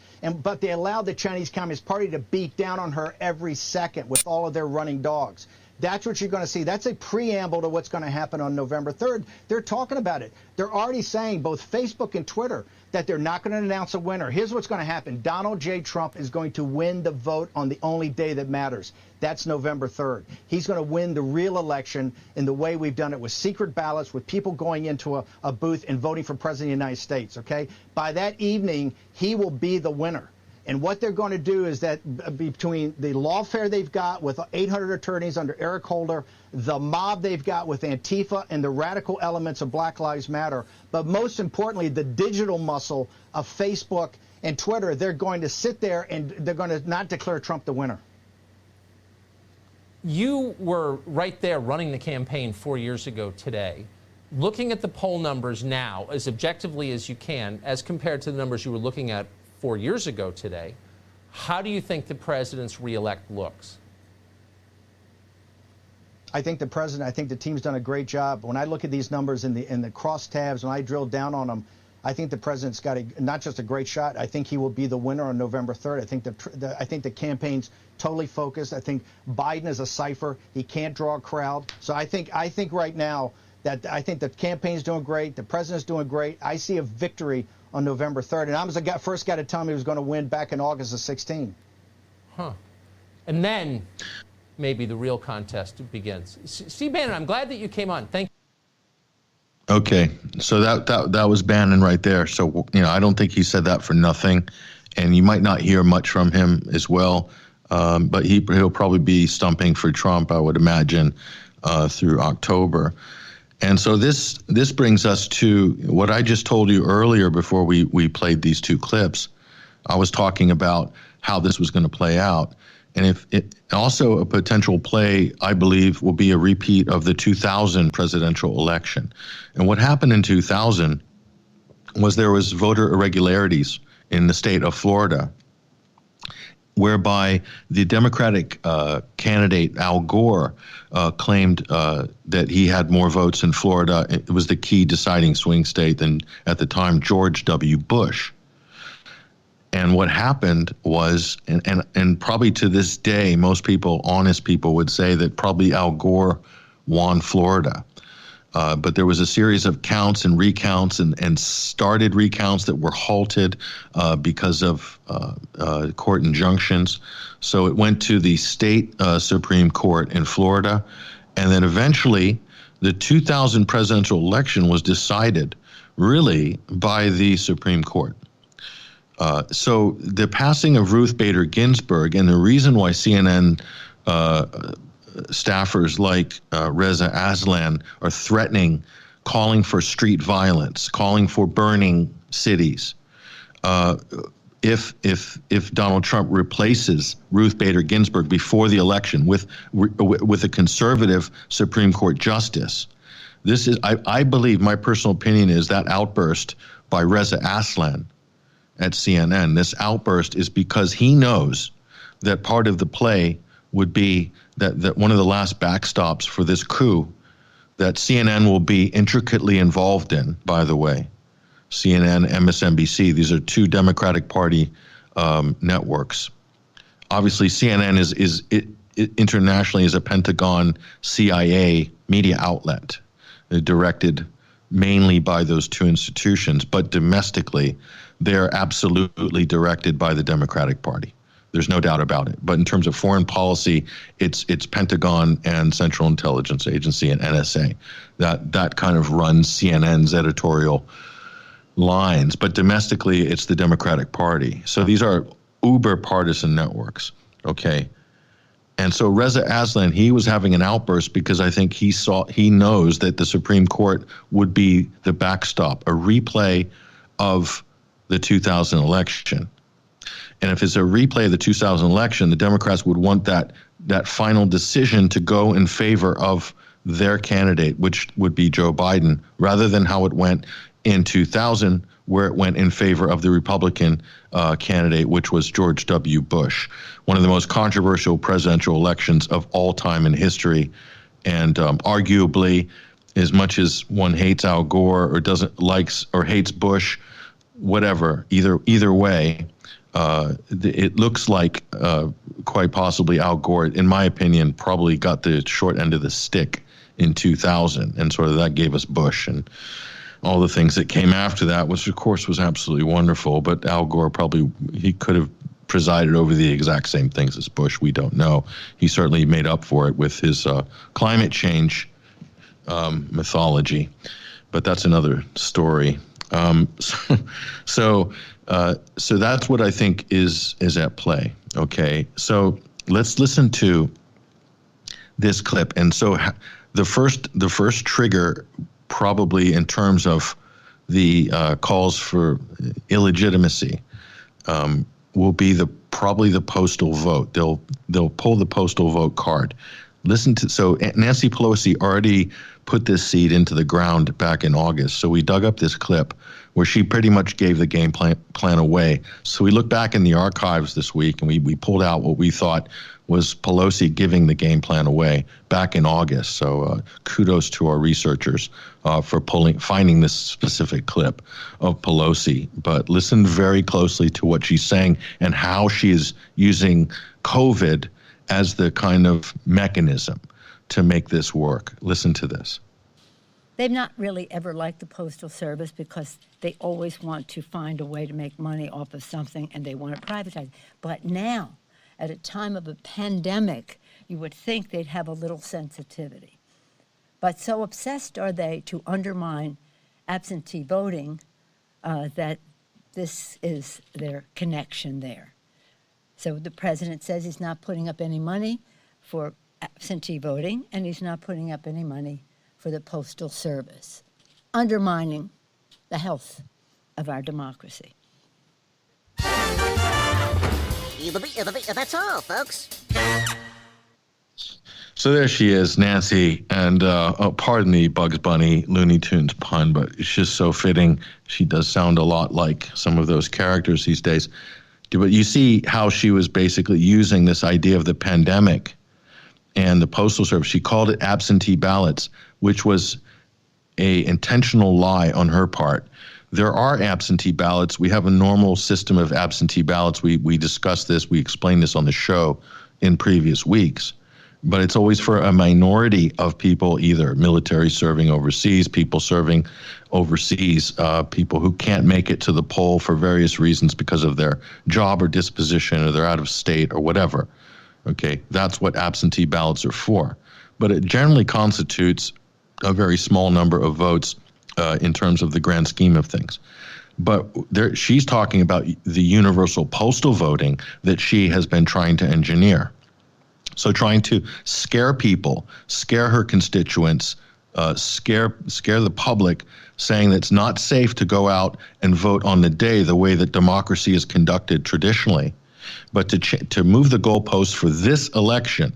But they allowed the Chinese Communist Party to beat down on her every second with all of their running dogs. That's what you're going to see. That's a preamble to what's going to happen on November 3rd. They're talking about it. They're already saying, both Facebook and Twitter, that they're not going to announce a winner. Here's what's going to happen. Donald J. Trump is going to win the vote on the only day that matters. That's November 3rd. He's going to win the real election in the way we've done it, with secret ballots, with people going into a booth and voting for President of the United States, okay? By that evening, he will be the winner. And what they're going to do is that between the lawfare they've got with 800 attorneys under Eric Holder, the mob they've got with Antifa, and the radical elements of Black Lives Matter, but most importantly, the digital muscle of Facebook and Twitter, they're going to sit there and they're going to not declare Trump the winner. You were right there running the campaign 4 years ago today. Looking at the poll numbers now, as objectively as you can, as compared to the numbers you were looking at 4 years ago today, how do you think the president's reelect looks? I think the team's done a great job. When I look at these numbers in the crosstabs, when I drill down on them, I think the president's got not just a great shot. I think he will be the winner on November 3rd. I think the campaign's totally focused. I think Biden is a cipher. He can't draw a crowd. So I think right now that I think the campaign's doing great. The president's doing great. I see a victory on November 3rd. And I was the first guy to tell him he was going to win back in August of 2016. Huh. And then maybe the real contest begins. Steve Bannon, I'm glad that you came on. Thank you. Okay, so that was Bannon right there. So, I don't think he said that for nothing. And you might not hear much from him as well. But he'll probably be stumping for Trump, I would imagine, through October. And so this brings us to what I just told you earlier before we played these two clips. I was talking about how this was going to play out. And if it also a potential play, I believe, will be a repeat of the 2000 presidential election. And what happened in 2000 was there was voter irregularities in the state of Florida, whereby the Democratic candidate Al Gore claimed that he had more votes in Florida. It was the key deciding swing state than, at the time, George W. Bush. And what happened was, and probably to this day, most people, honest people, would say that probably Al Gore won Florida. But there was a series of counts and recounts and started recounts that were halted because of court injunctions. So it went to the state Supreme Court in Florida. And then eventually the 2000 presidential election was decided really by the Supreme Court. So the passing of Ruth Bader Ginsburg, and the reason why CNN staffers like Reza Aslan are threatening, calling for street violence, calling for burning cities. If Donald Trump replaces Ruth Bader Ginsburg before the election with a conservative Supreme Court justice, this is, I believe, my personal opinion is that outburst by Reza Aslan at CNN, this outburst is because he knows that part of the play would be that one of the last backstops for this coup that CNN will be intricately involved in, by the way. CNN, MSNBC, these are two Democratic Party networks. Obviously, CNN is internationally is a Pentagon CIA media outlet, directed mainly by those two institutions, but domestically, they're absolutely directed by the Democratic Party. There's no doubt about it. But in terms of foreign policy, it's Pentagon and Central Intelligence Agency and NSA. That kind of runs CNN's editorial lines. But domestically, it's the Democratic Party. So these are uber partisan networks. Okay. And so Reza Aslan, he was having an outburst because I think he knows that the Supreme Court would be the backstop, a replay of the 2000 election. And if it's a replay of the 2000 election, the Democrats would want that final decision to go in favor of their candidate, which would be Joe Biden, rather than how it went in 2000, where it went in favor of the Republican candidate, which was George W. Bush, one of the most controversial presidential elections of all time in history. And arguably, as much as one hates Al Gore or likes or hates Bush, whatever, either way, it looks like quite possibly Al Gore, in my opinion, probably got the short end of the stick in 2000, and sort of that gave us Bush and all the things that came after that, which of course was absolutely wonderful. But Al Gore he could have presided over the exact same things as Bush. We don't know. He certainly made up for it with his climate change mythology, but that's another story. So that's what I think is at play. Okay, so let's listen to this clip. And so the first trigger, probably in terms of the calls for illegitimacy, will be probably the postal vote. They'll pull the postal vote card. So Nancy Pelosi already put this seed into the ground back in August. So we dug up this clip where she pretty much gave the game plan away. So we looked back in the archives this week and we pulled out what we thought was Pelosi giving the game plan away back in August. So kudos to our researchers for finding this specific clip of Pelosi. But listen very closely to what she's saying and how she is using COVID as the kind of mechanism to make this work. Listen to this. They've not really ever liked the Postal Service because they always want to find a way to make money off of something and they want to privatize. But now, at a time of a pandemic, you would think they'd have a little sensitivity. But so obsessed are they to undermine absentee voting that this is their connection there. So the president says he's not putting up any money for absentee voting, and he's not putting up any money for the Postal Service, undermining the health of our democracy. That's all, folks. So there she is, Nancy, and pardon the Bugs Bunny Looney Tunes pun, but it's just so fitting. She does sound a lot like some of those characters these days. But you see how she was basically using this idea of the pandemic and the Postal Service. She called it absentee ballots, which was a intentional lie on her part. There are absentee ballots. We have a normal system of absentee ballots. We discussed this. We explained this on the show in previous weeks. But it's always for a minority of people, either military serving overseas, people serving overseas, people who can't make it to the poll for various reasons because of their job or disposition, or they're out of state or whatever. Okay, that's what absentee ballots are for. But it generally constitutes a very small number of votes in terms of the grand scheme of things. But she's talking about the universal postal voting that she has been trying to engineer. So trying to scare people, scare her constituents, scare the public, saying that it's not safe to go out and vote on the day the way that democracy is conducted traditionally, but to move the goalposts for this election.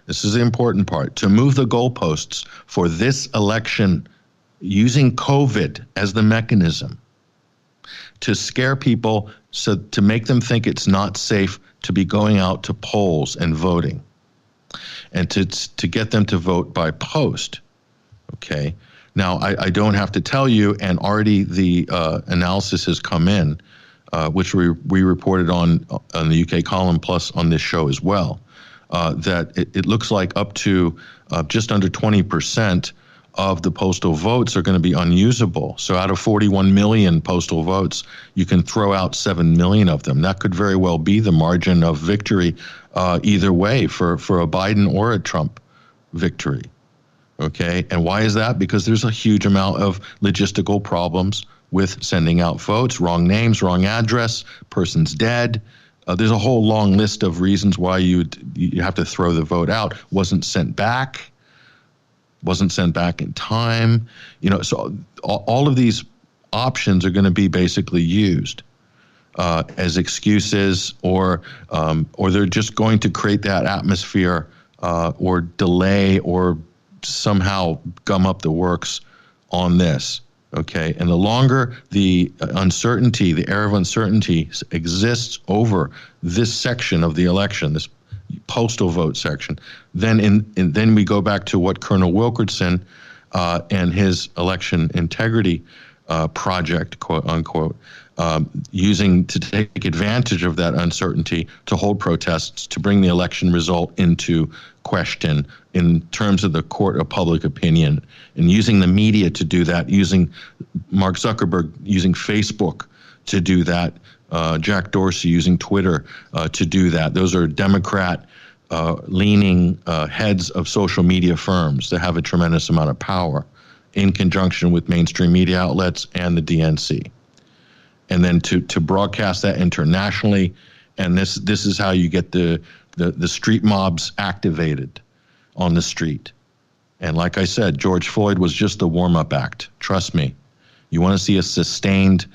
This is the important part, to move the goalposts for this election using COVID as the mechanism to scare people, so to make them think it's not safe to be going out to polls and voting, and to get them to vote by post. Okay. Now, I don't have to tell you, and already the analysis has come in, which we reported on the UK column plus on this show as well, that it looks like up to just under 20% of the postal votes are going to be unusable. So out of 41 million postal votes, you can throw out 7 million of them. That could very well be the margin of victory either way for a Biden or a Trump victory. Okay, and why is that? Because there's a huge amount of logistical problems with sending out votes, wrong names, wrong address, person's dead. There's a whole long list of reasons why you have to throw the vote out. Wasn't sent back in time. So all of these options are going to be basically used as excuses, or they're just going to create that atmosphere or delay or somehow gum up the works on this. Okay, and the longer the uncertainty, the air of uncertainty exists over this section of the election, this postal vote section, then then we go back to what Colonel Wilkerson and his election integrity project, quote unquote, using to take advantage of that uncertainty to hold protests to bring the election result into question in terms of the court of public opinion, and using the media to do that, using Mark Zuckerberg using Facebook to do that, Jack Dorsey using Twitter to do that. Those are Democrat leaning heads of social media firms that have a tremendous amount of power in conjunction with mainstream media outlets and the DNC. And then to broadcast that internationally, and this is how you get the street mobs activated on the street. And like I said, George Floyd was just a warm-up act. Trust me. You want to see a sustained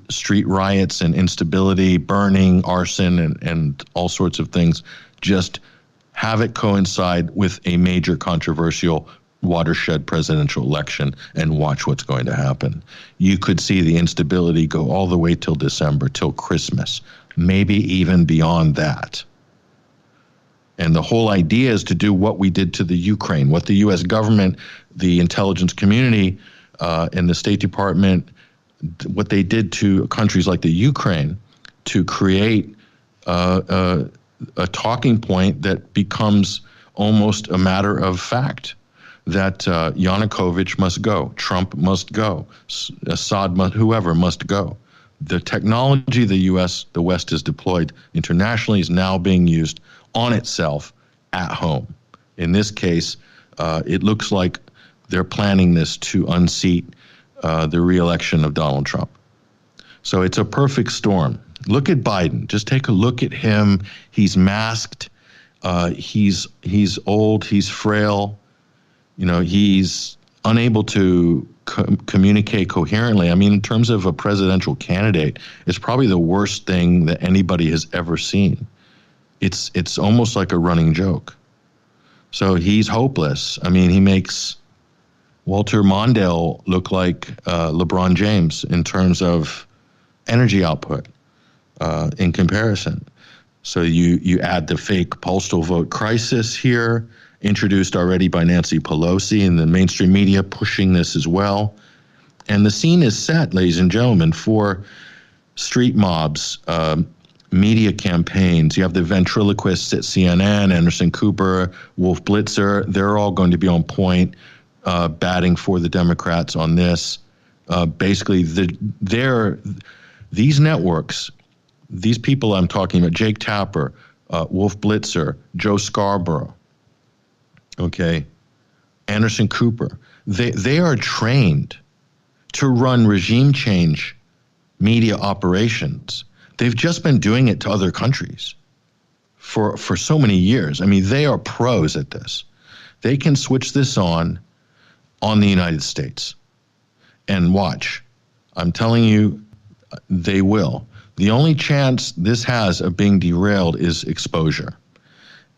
street riots and instability, burning, arson, and all sorts of things, just have it coincide with a major controversial watershed presidential election and watch what's going to happen. You could see the instability go all the way till December, till Christmas, maybe even beyond that. And the whole idea is to do what we did to the Ukraine, what the U.S. government, the intelligence community, and the State Department, what they did to countries like the Ukraine, to create a talking point that becomes almost a matter of fact, that Yanukovych must go, Trump must go, Assad whoever must go. The technology the West has deployed internationally is now being used on itself at home. In this case, it looks like they're planning this to unseat the re-election of Donald Trump. So it's a perfect storm. Look at Biden. Just take a look at him. He's masked. He's old. He's frail. He's unable to communicate coherently. I mean, in terms of a presidential candidate, it's probably the worst thing that anybody has ever seen. It's almost like a running joke. So he's hopeless. I mean, he makes Walter Mondale look like LeBron James in terms of energy output in comparison. So you add the fake postal vote crisis here, introduced already by Nancy Pelosi, and the mainstream media pushing this as well. And the scene is set, ladies and gentlemen, for street mobs, media campaigns. You have the ventriloquists at CNN, Anderson Cooper, Wolf Blitzer. They're all going to be on point, batting for the Democrats on this. Basically, these networks, these people I'm talking about, Jake Tapper, Wolf Blitzer, Joe Scarborough, okay, Anderson Cooper, they are trained to run regime change media operations. They've just been doing it to other countries for so many years. I mean, they are pros at this. They can switch this on the United States. And watch, I'm telling you, they will. The only chance this has of being derailed is exposure.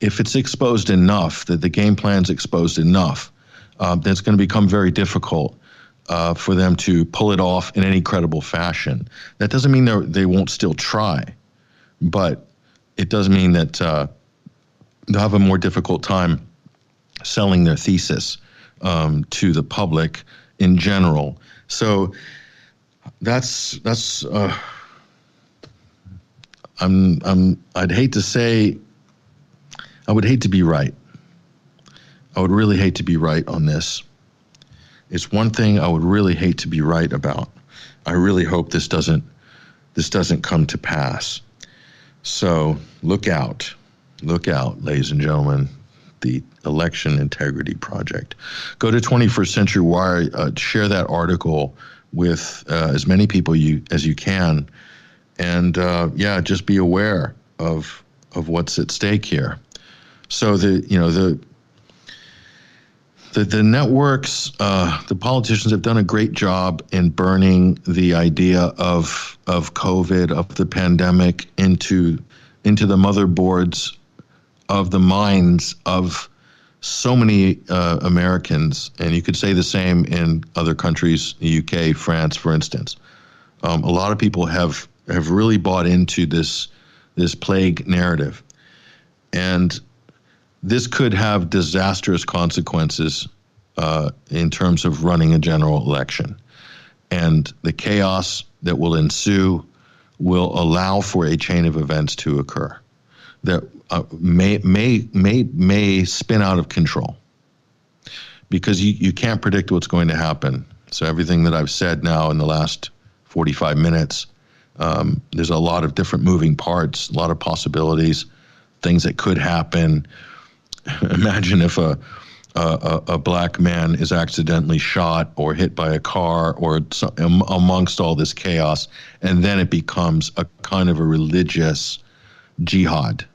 If it's exposed enough, that the game plan's exposed enough, then it's going to become very difficult for them to pull it off in any credible fashion. That doesn't mean they won't still try, but it does mean that they'll have a more difficult time selling their thesis to the public in general. So that's I'd hate to say, I would hate to be right. I would really hate to be right on this. It's one thing I would really hate to be right about. I really hope this doesn't come to pass. So look out, ladies and gentlemen. The Election Integrity Project. Go to 21st Century Wire, share that article with as many people as you can, and just be aware of what's at stake here. So the networks, the politicians have done a great job in burning the idea of COVID, of the pandemic into the motherboards of the minds of so many Americans, and you could say the same in other countries, the UK, France, for instance. A lot of people have really bought into this plague narrative, and this could have disastrous consequences in terms of running a general election, and the chaos that will ensue will allow for a chain of events to occur that may spin out of control, because you can't predict what's going to happen. So everything that I've said now in the last 45 minutes, there's a lot of different moving parts, a lot of possibilities, things that could happen. Imagine if a black man is accidentally shot or hit by a car or amongst all this chaos, and then it becomes a kind of a religious jihad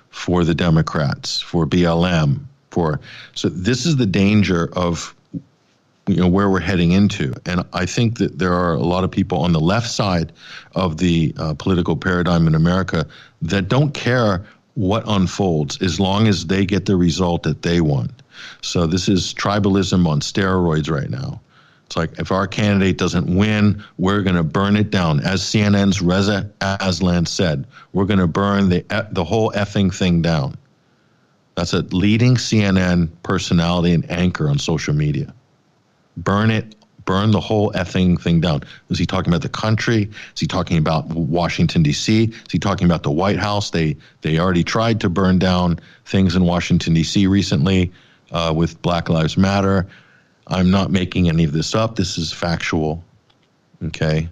for the Democrats, for BLM, so this is the danger of where we're heading into. And I think that there are a lot of people on the left side of the political paradigm in America that don't care what unfolds as long as they get the result that they want. So this is tribalism on steroids right now. It's like, if our candidate doesn't win, we're going to burn it down. As CNN's Reza Aslan said, we're going to burn the whole effing thing down. That's a leading CNN personality and anchor on social media. Burn the whole effing thing down. Was he talking about the country? Is he talking about Washington, D.C.? Is he talking about the White House? They already tried to burn down things in Washington, D.C. recently with Black Lives Matter. I'm not making any of this up. This is factual, okay?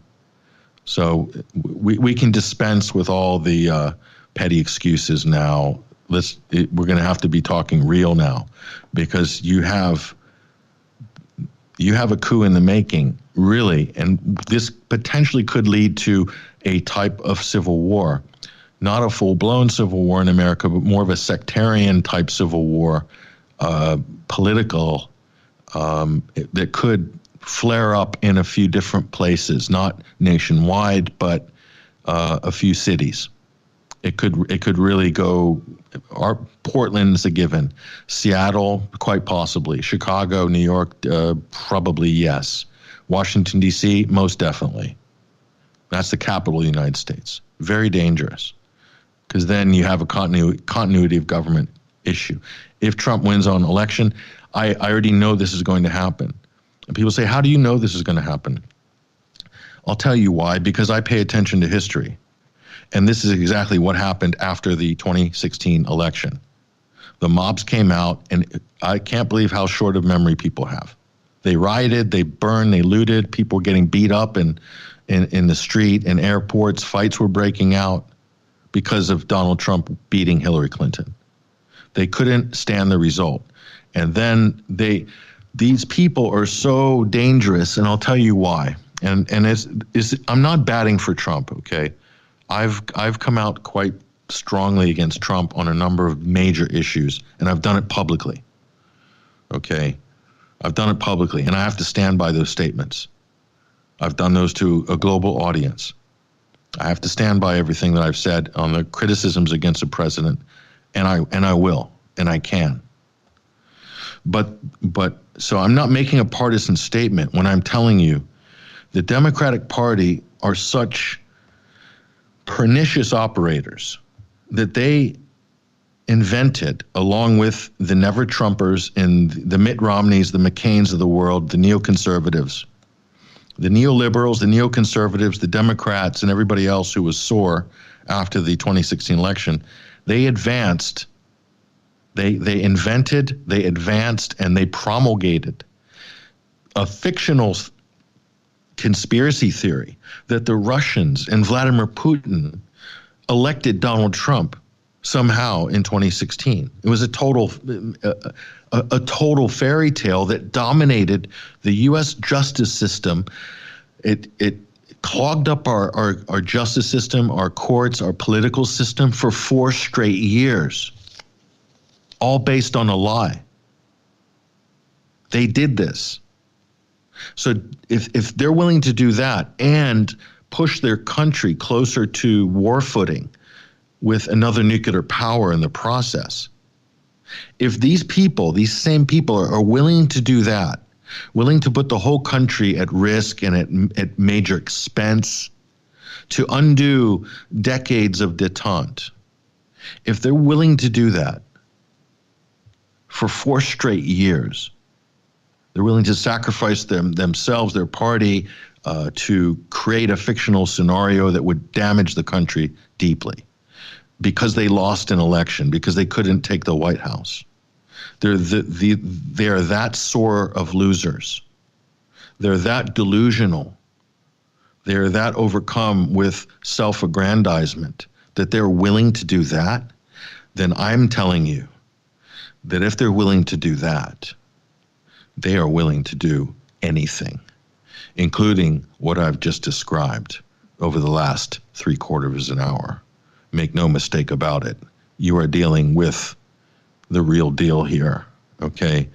So we can dispense with all the petty excuses now. We're going to have to be talking real now, because you have a coup in the making, really, and this potentially could lead to a type of civil war, not a full-blown civil war in America, but more of a sectarian type civil war, political, that could flare up in a few different places, not nationwide, but a few cities. It could really go. Portland's a given. Seattle, quite possibly. Chicago, New York, probably yes. Washington, D.C., most definitely. That's the capital of the United States. Very dangerous, because then you have a continuity of government issue. If Trump wins on election, I already know this is going to happen. And people say, how do you know this is going to happen? I'll tell you why, because I pay attention to history. And this is exactly what happened after the 2016 election. The mobs came out, and I can't believe how short of memory people have. They rioted, they burned, they looted, people were getting beat up in the street, in airports, fights were breaking out because of Donald Trump beating Hillary Clinton. They couldn't stand the result. And then these people are so dangerous, and I'll tell you why. And I'm not batting for Trump, okay? I've come out quite strongly against Trump on a number of major issues, and I've done it publicly. Okay? I've done it publicly, and I have to stand by those statements. I've done those to a global audience. I have to stand by everything that I've said on the criticisms against the president, and I will, and I can. But so I'm not making a partisan statement when I'm telling you the Democratic Party are such pernicious operators that they invented, along with the never Trumpers and the Mitt Romneys, the McCains of the world, the neoconservatives, the neoliberals, the neoconservatives, the Democrats, and everybody else who was sore after the 2016 election. They advanced, they invented, they advanced, and they promulgated a fictional conspiracy theory that the Russians and Vladimir Putin elected Donald Trump somehow in 2016. It was a total fairy tale that dominated the U.S. justice system. It clogged up our justice system, our courts, our political system for 4 straight years, all based on a lie. They did this. So if they're willing to do that and push their country closer to war footing with another nuclear power in the process, if these people, these same people are willing to do that, willing to put the whole country at risk and at major expense to undo decades of détente, if they're willing to do that for 4 straight years, they're willing to sacrifice themselves, their party, to create a fictional scenario that would damage the country deeply because they lost an election, because they couldn't take the White House. They're that sore of losers. They're that delusional. They're that overcome with self-aggrandizement that they're willing to do that. Then I'm telling you that if they're willing to do that, they are willing to do anything, including what I've just described over the last 3/4 of an hour. Make no mistake about it. You are dealing with the real deal here, okay?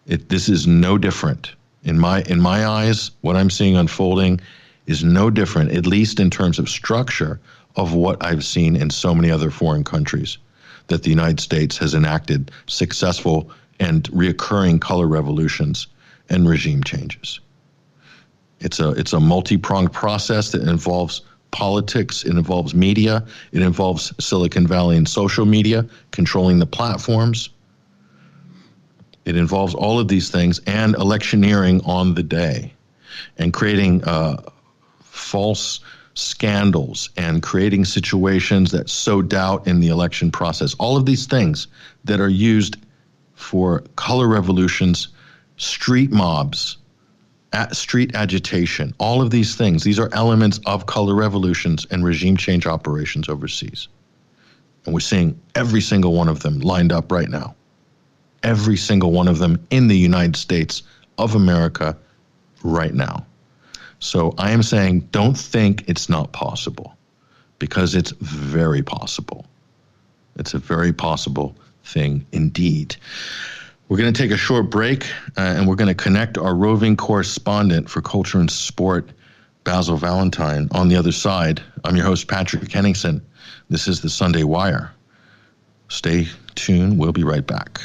This is no different. In my eyes, what I'm seeing unfolding is no different, at least in terms of structure, of what I've seen in so many other foreign countries, that the United States has enacted successful and reoccurring color revolutions and regime changes. It's a multi-pronged process that involves politics, it involves media, it involves Silicon Valley and social media, controlling the platforms. It involves all of these things and electioneering on the day and creating false scandals and creating situations that sow doubt in the election process. All of these things that are used for color revolutions, street mobs, street agitation, all of these things, these are elements of color revolutions and regime change operations overseas. And we're seeing every single one of them lined up right now. Every single one of them in the United States of America right now. So I am saying, don't think it's not possible, because it's very possible. It's a very possible thing indeed. We're going to take a short break, and we're going to connect our roving correspondent for culture and sport, Basil Valentine, on the other side. I'm your host, Patrick Henningsen. This is the Sunday Wire. Stay tuned. We'll be right back.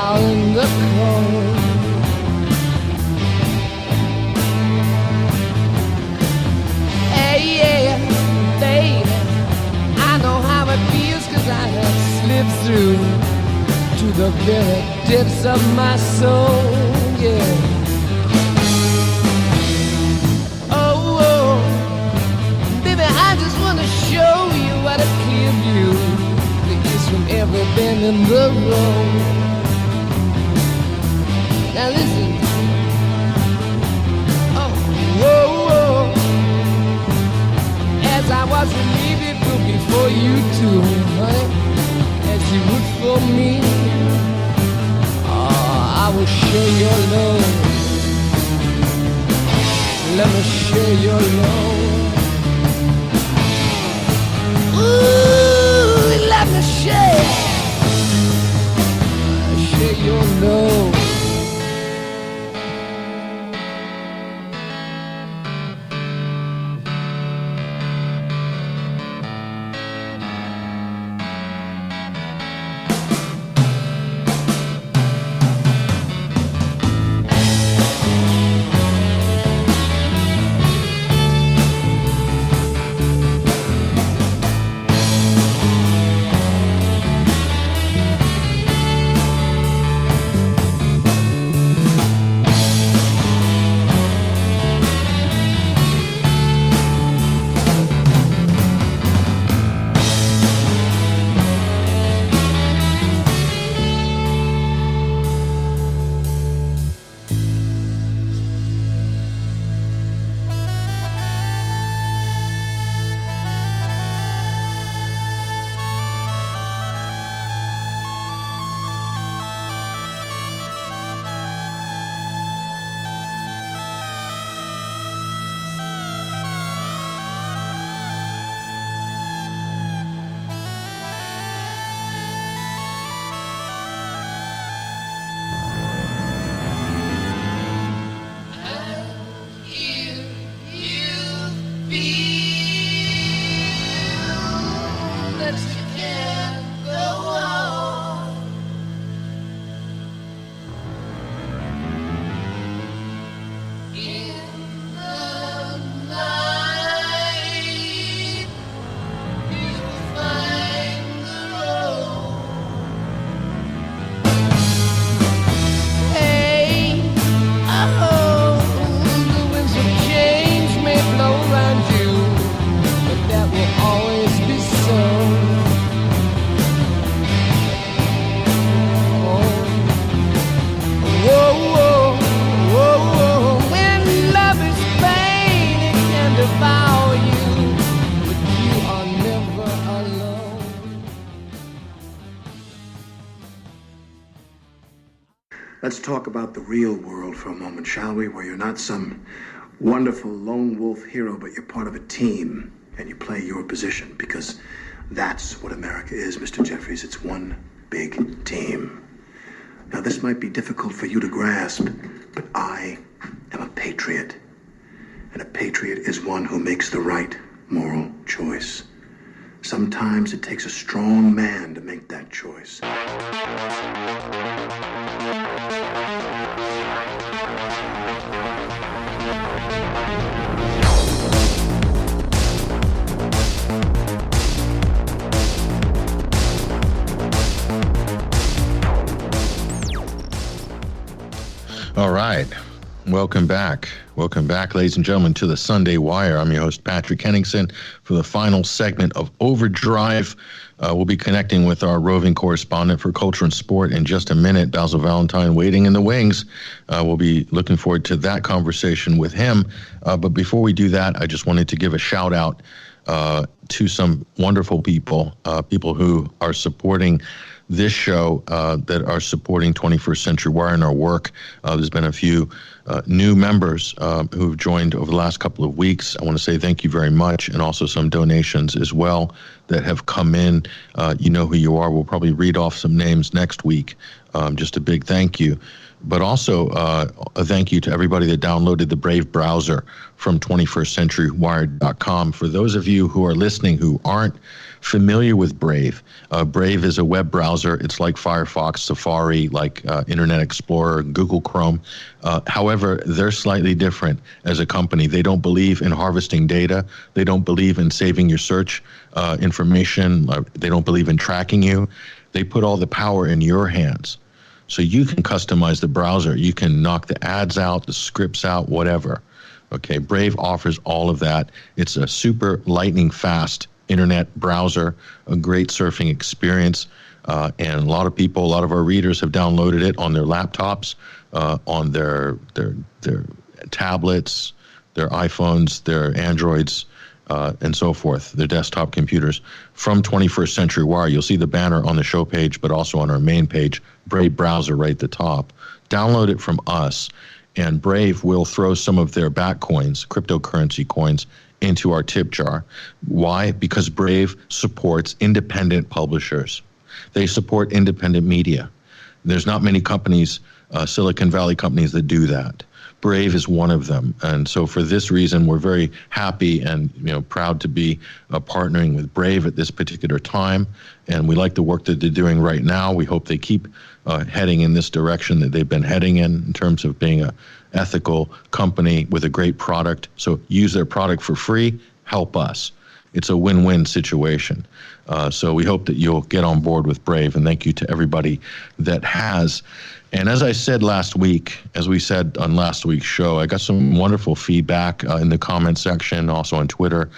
On the cold. Hey, yeah, baby, I know how it feels, 'cause I have slipped through to the very depths of my soul, yeah. Oh, oh, baby, I just wanna show you what a clear view there is from every bend in the road. Now listen, oh, whoa, whoa. As I was relieved before you too, honey, as you would for me, oh, I will share your love. Let me share your love. Ooh, let me share your love. Let's talk about the real world for a moment, shall we? Where you're not some wonderful lone wolf hero, but you're part of a team and you play your position, because that's what America is, Mr. Jeffries. It's one big team. Now, this might be difficult for you to grasp, but I am a patriot. And a patriot is one who makes the right moral choice. Sometimes it takes a strong man to make that choice. All right. Welcome back. Welcome back, ladies and gentlemen, to the Sunday Wire. I'm your host, Patrick Henningsen, for the final segment of Overdrive. We'll be connecting with our roving correspondent for culture and sport in just a minute, Basil Valentine, waiting in the wings. We'll be looking forward to that conversation with him. But before we do that, I just wanted to give a shout out to some wonderful people, people who are supporting this show that are supporting 21st Century Wire in our work. There's been a few new members who've joined over the last couple of weeks. I want to say thank you very much, and also some donations as well that have come in. You know who you are. We'll probably read off some names next week. Just a big thank you. But also a thank you to everybody that downloaded the Brave browser from 21stcenturywire.com. For those of you who are listening who aren't familiar with Brave, Brave is a web browser. It's like Firefox, Safari, like Internet Explorer, Google Chrome. However, they're slightly different as a company. They don't believe in harvesting data. They don't believe in saving your search information. They don't believe in tracking you. They put all the power in your hands. So you can customize the browser. You can knock the ads out, the scripts out, whatever. Okay, Brave offers all of that. It's a super lightning fast internet browser, a great surfing experience. And a lot of people, a lot of our readers have downloaded it on their laptops, on their tablets, their iPhones, their Androids, and so forth, their desktop computers. From 21st Century Wire, you'll see the banner on the show page, but also on our main page, Brave browser right at the top. Download it from us, and Brave will throw some of their back coins, cryptocurrency coins, into our tip jar. Why? Because Brave supports independent publishers. They support independent media. There's not many companies, Silicon Valley companies, that do that. Brave is one of them. And so for this reason, we're very happy and proud to be partnering with Brave at this particular time. And we like the work that they're doing right now. We hope they keep heading in this direction that they've been heading in terms of being a ethical company with a great product. So use their product for free, help us. It's a win-win situation. So we hope that you'll get on board with Brave, and thank you to everybody that has. And as I said last week, as we said on last week's show, I got some wonderful feedback in the comment section, also on Twitter.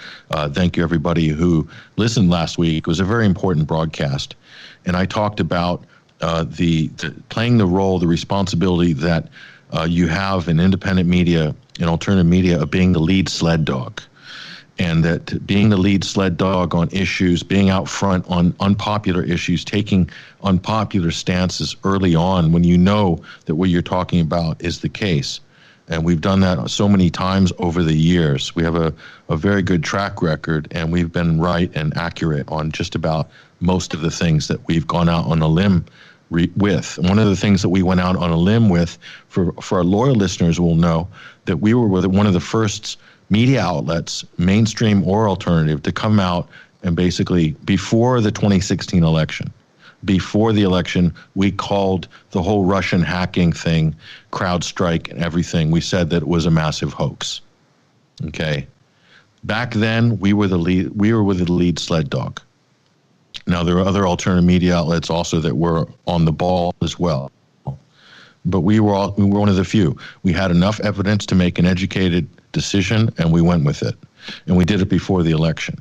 Thank you, everybody who listened last week. It was a very important broadcast. And I talked about the playing the role, the responsibility that you have in independent media and alternative media of being the lead sled dog. And that being the lead sled dog on issues, being out front on unpopular issues, taking unpopular stances early on when you know that what you're talking about is the case. And we've done that so many times over the years. We have a very good track record, and we've been right and accurate on just about most of the things that we've gone out on a limb with. One of the things that we went out on a limb with, for our loyal listeners will know, that we were one of the first media outlets, mainstream or alternative, to come out and basically, before the 2016 election, before the election, we called the whole Russian hacking thing, CrowdStrike and everything. We said that it was a massive hoax. Okay. Back then, we were the lead sled dog. Now, there are other alternative media outlets also that were on the ball as well. But we were one of the few. We had enough evidence to make an educated decision, and we went with it. And we did it before the election.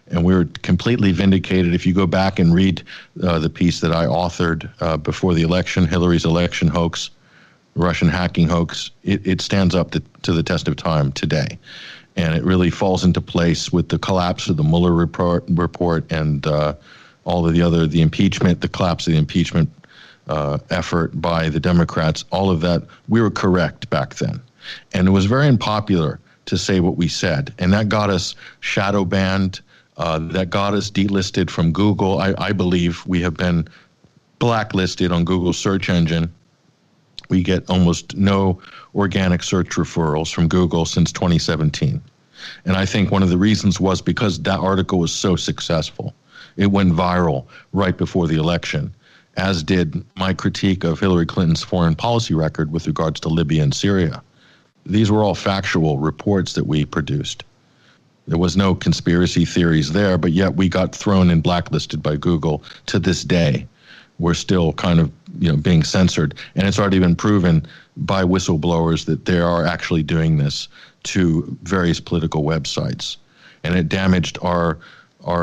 And we were completely vindicated. If you go back and read the piece that I authored before the election, Hillary's election hoax, Russian hacking hoax, it stands up to the test of time today. And it really falls into place with the collapse of the Mueller report and all of the impeachment, the collapse of the impeachment effort by the Democrats, all of that. We were correct back then. And it was very unpopular to say what we said. And that got us shadow banned. That got us delisted from Google. I believe we have been blacklisted on Google's search engine. We get almost no organic search referrals from Google since 2017. And I think one of the reasons was because that article was so successful. It went viral right before the election, as did my critique of Hillary Clinton's foreign policy record with regards to Libya and Syria. These were all factual reports that we produced. There was no conspiracy theories there, but yet we got thrown and blacklisted by Google. To this day, we're still kind of being censored. And it's already been proven by whistleblowers that they are actually doing this to various political websites. And it damaged our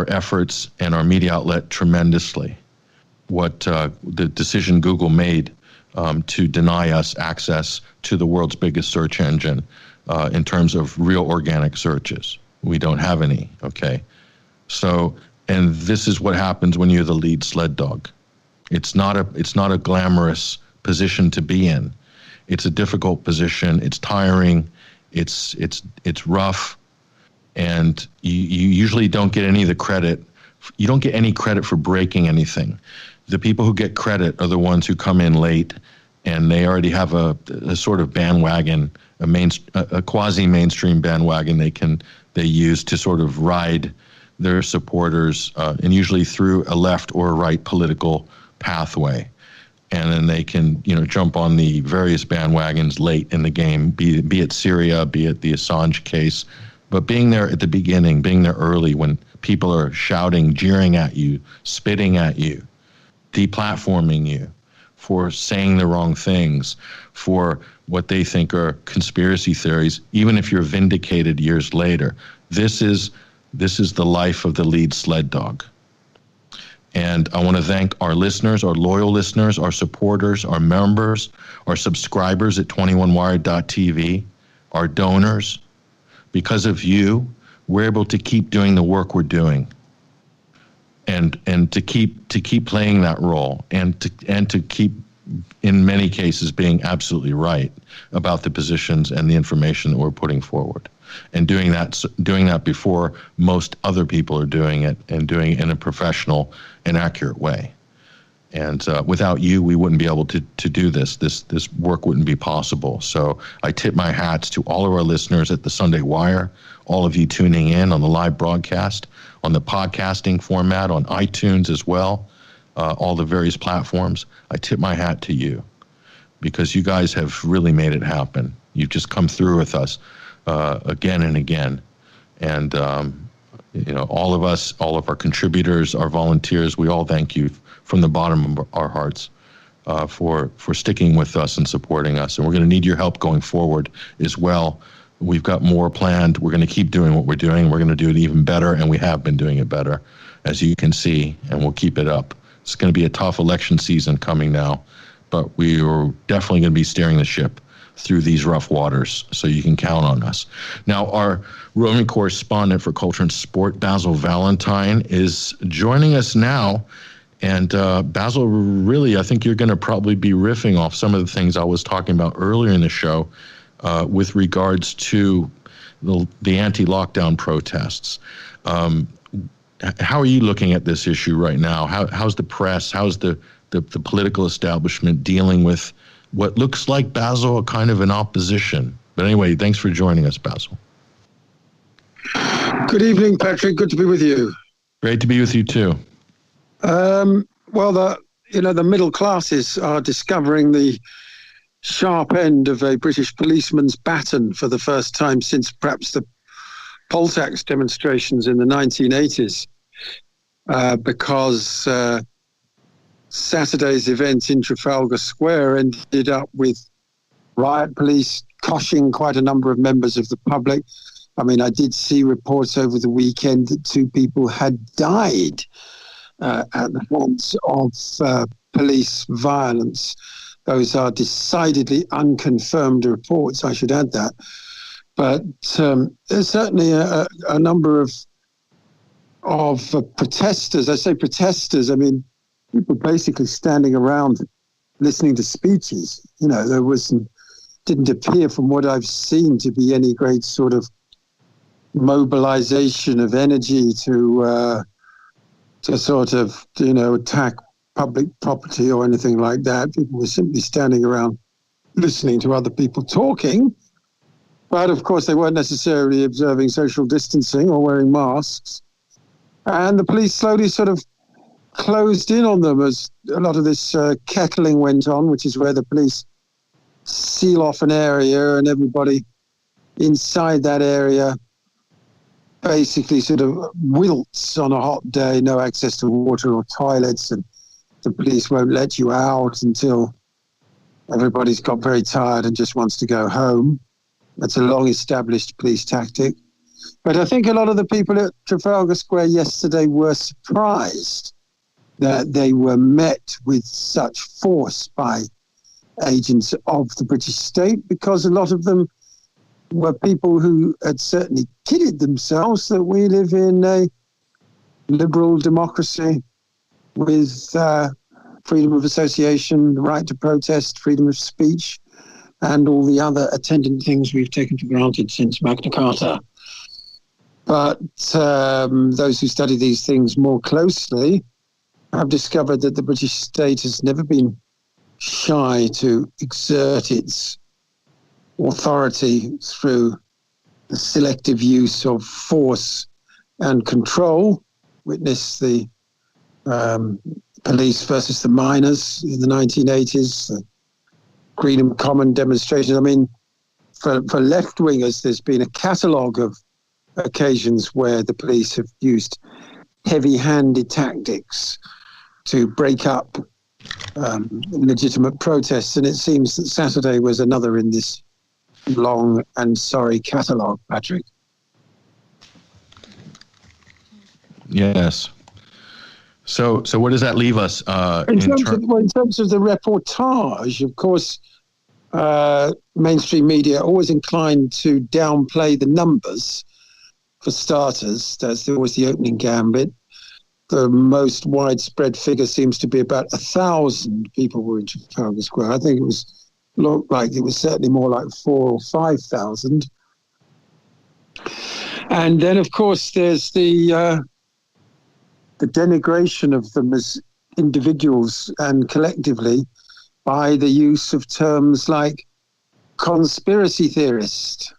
efforts and our media outlet tremendously. What the decision Google made to deny us access to the world's biggest search engine in terms of real organic searches. We don't have any, okay? So, and this is what happens when you're the lead sled dog. It's not a glamorous position to be in. It's a difficult position. It's tiring. It's rough, and you usually don't get any of the credit. You don't get any credit for breaking anything. The people who get credit are the ones who come in late, and they already have a sort of bandwagon, a quasi-mainstream bandwagon they use to sort of ride their supporters, and usually through a left or a right political pathway. And then they can, jump on the various bandwagons late in the game, be it Syria, be it the Assange case. But being there at the beginning, being there early when people are shouting, jeering at you, spitting at you, deplatforming you for saying the wrong things, for what they think are conspiracy theories, even if you're vindicated years later. This is the life of the lead sled dog. And I want to thank our listeners, our loyal listeners, our supporters, our members, our subscribers at 21wired.tv, our donors. Because of you, we're able to keep doing the work we're doing, and to keep playing that role, and to keep, in many cases, being absolutely right about the positions and the information that we're putting forward, and doing that before most other people are doing it, and doing it in a professional and accurate way. And without you, we wouldn't be able to do this. This work wouldn't be possible. So I tip my hats to all of our listeners at the Sunday Wire, all of you tuning in on the live broadcast, on the podcasting format, on iTunes as well, all the various platforms. I tip my hat to you, because you guys have really made it happen. You've just come through with us again and again. And all of us, all of our contributors, our volunteers, we all thank you from the bottom of our hearts for sticking with us and supporting us. And we're going to need your help going forward as well. We've got more planned. We're going to keep doing what we're doing. We're going to do it even better, and we have been doing it better, as you can see, and we'll keep it up. It's going to be a tough election season coming now, but we are definitely going to be steering the ship through these rough waters, so you can count on us. Now, our roving correspondent for Culture and Sport, Basil Valentine, is joining us now. And Basil, really, I think you're going to probably be riffing off some of the things I was talking about earlier in the show with regards to the anti-lockdown protests. How are you looking at this issue right now? How's the press, how's the political establishment dealing with what looks like, Basil, a kind of an opposition? But anyway, thanks for joining us, Basil. Good evening, Patrick. Good to be with you. Great to be with you, too. Well, the middle classes are discovering the sharp end of a British policeman's baton for the first time since perhaps the poll tax demonstrations in the 1980s, because Saturday's event in Trafalgar Square ended up with riot police coshing quite a number of members of the public. I mean, I did see reports over the weekend that 2 people had died at the hands of police violence. Those are decidedly unconfirmed reports, I should add that. But there's certainly a number of protesters. I say protesters, I mean, people basically standing around listening to speeches. There didn't appear, from what I've seen, to be any great sort of mobilization of energy to sort of, attack public property or anything like that. People were simply standing around listening to other people talking. But, of course, they weren't necessarily observing social distancing or wearing masks. And the police slowly sort of closed in on them as a lot of this kettling went on, which is where the police seal off an area and everybody inside that area basically sort of wilts on a hot day, no access to water or toilets, and the police won't let you out until everybody's got very tired and just wants to go home. That's a long-established police tactic. But I think a lot of the people at Trafalgar Square yesterday were surprised that they were met with such force by agents of the British state, because a lot of them were people who had certainly kidded themselves that we live in a liberal democracy with freedom of association, the right to protest, freedom of speech, and all the other attendant things we've taken for granted since Magna Carta. But those who study these things more closely have discovered that the British state has never been shy to exert its authority through the selective use of force and control. Witness the police versus the miners in the 1980s, the Greenham Common demonstrations. I mean, for left-wingers, there's been a catalogue of occasions where the police have used heavy-handed tactics to break up legitimate protests, and it seems that Saturday was another in this long and sorry catalogue, Patrick. Yes. So where does that leave us? In terms of the reportage, of course, mainstream media are always inclined to downplay the numbers, for starters. That's always the opening gambit. The most widespread figure seems to be about 1,000 people were in Trafalgar Square. I think looked like it was certainly more like 4,000 or 5,000. And then, of course, there's the denigration of them as individuals and collectively by the use of terms like conspiracy theorist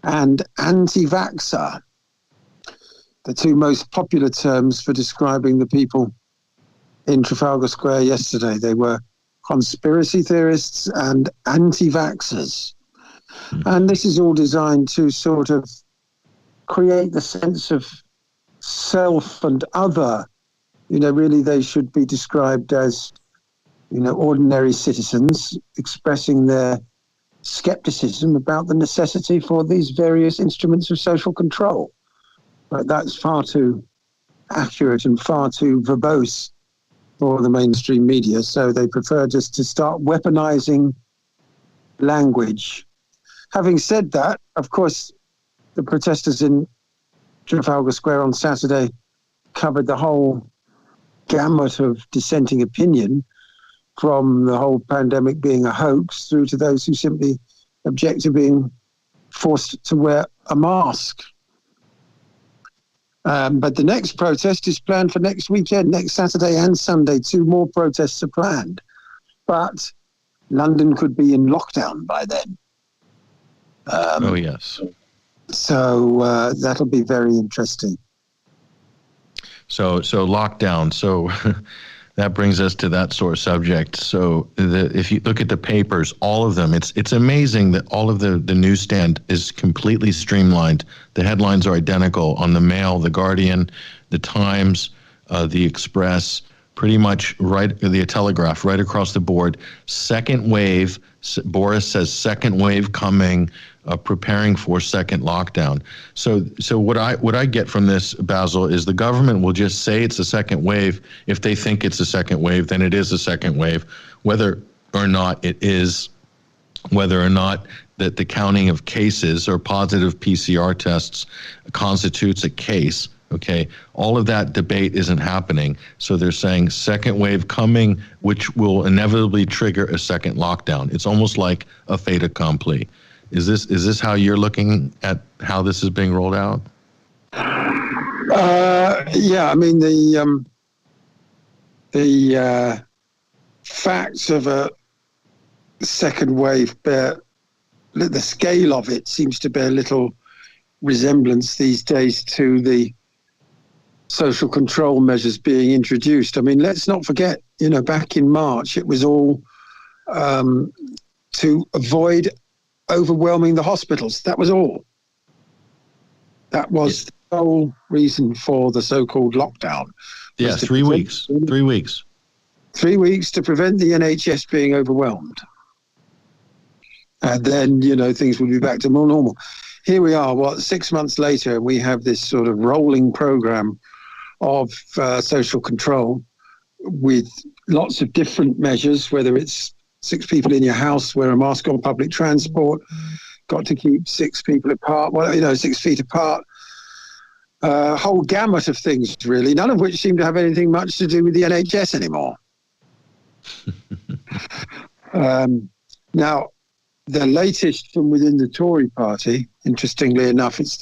and anti-vaxxer, the two most popular terms for describing the people in Trafalgar Square yesterday. They were conspiracy theorists and anti-vaxxers. And this is all designed to sort of create the sense of self and other. Really they should be described as, ordinary citizens expressing their skepticism about the necessity for these various instruments of social control. But that's far too accurate and far too verbose for the mainstream media, so they prefer just to start weaponizing language. Having said that, of course, the protesters in Trafalgar Square on Saturday covered the whole gamut of dissenting opinion, from the whole pandemic being a hoax through to those who simply object to being forced to wear a mask. But the next protest is planned for next weekend, next Saturday and Sunday. 2 more protests are planned. But London could be in lockdown by then. Oh, yes. So that'll be very interesting. So lockdown. So that brings us to that sort of subject. So if you look at the papers, all of them, it's amazing that all of the newsstand is completely streamlined. The headlines are identical on the Mail, the Guardian, the Times, the Express, pretty much right, the Telegraph, right across the board. Second wave, Boris says second wave coming, preparing for second lockdown. So what I get from this, Basil, is the government will just say it's a second wave. If they think it's a second wave, then it is a second wave, whether or not it is, whether or not that the counting of cases or positive PCR tests constitutes a case. Okay, all of that debate isn't happening. So they're saying second wave coming, which will inevitably trigger a second lockdown. It's almost like a fait accompli. Is this how you're looking at how this is being rolled out? Yeah, I mean the facts of a second wave the scale of it seems to bear little resemblance these days to the social control measures being introduced. I mean, let's not forget, back in March, it was all to avoid overwhelming the hospitals. That was all. That was the whole reason for the so-called lockdown. Yeah, 3 weeks. 3 weeks. 3 weeks to prevent the NHS being overwhelmed. And then, things will be back to more normal. Here we are, 6 months later, and we have this sort of rolling program of social control with lots of different measures, whether it's 6 people in your house, wear a mask on public transport, got to keep 6 people apart, 6 feet apart, a whole gamut of things, really, none of which seem to have anything much to do with the NHS anymore. Now, the latest from within the Tory party, interestingly enough, it's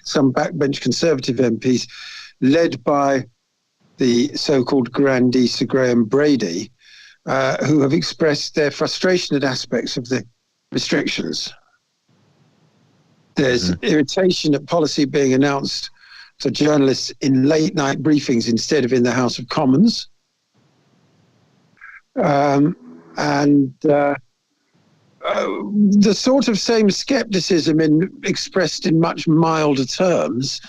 some backbench Conservative MPs, led by the so-called grandee Sir Graham Brady, who have expressed their frustration at aspects of the restrictions. There's irritation at policy being announced to journalists in late-night briefings instead of in the House of Commons. The sort of same scepticism expressed in much milder terms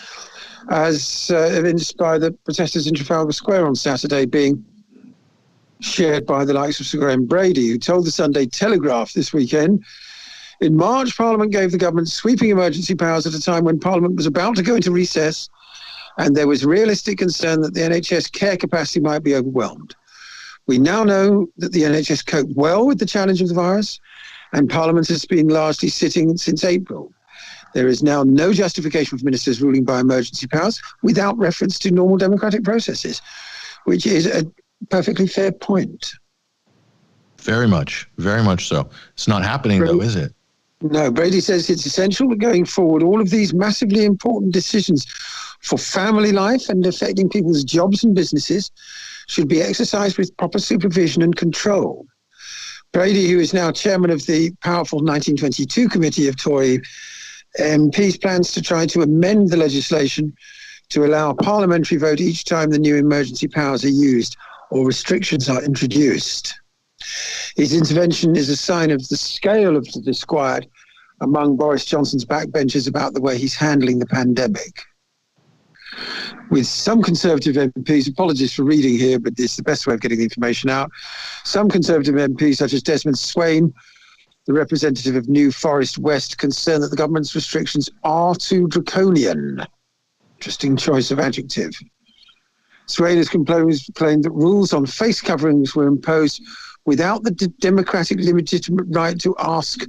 as evinced by the protesters in Trafalgar Square on Saturday being shared by the likes of Sir Graham Brady, who told the Sunday Telegraph this weekend, in March, Parliament gave the government sweeping emergency powers at a time when Parliament was about to go into recess and there was realistic concern that the NHS care capacity might be overwhelmed. We now know that the NHS coped well with the challenge of the virus, and Parliament has been largely sitting since April. There is now no justification for ministers ruling by emergency powers without reference to normal democratic processes, which is a perfectly fair point. Very much so. It's not happening, though, is it? No, Brady says it's essential that going forward, all of these massively important decisions for family life and affecting people's jobs and businesses should be exercised with proper supervision and control. Brady, who is now chairman of the powerful 1922 committee of Tory MPs, plans to try to amend the legislation to allow a parliamentary vote each time the new emergency powers are used or restrictions are introduced. His intervention is a sign of the scale of the disquiet among Boris Johnson's backbenchers about the way he's handling the pandemic. With some Conservative MPs, apologies for reading here, but it's the best way of getting the information out. Some Conservative MPs, such as Desmond Swain, the representative of New Forest West, concerned that the government's restrictions are too draconian. Interesting choice of adjective. Swain has claimed that rules on face coverings were imposed without the democratic legitimate right to ask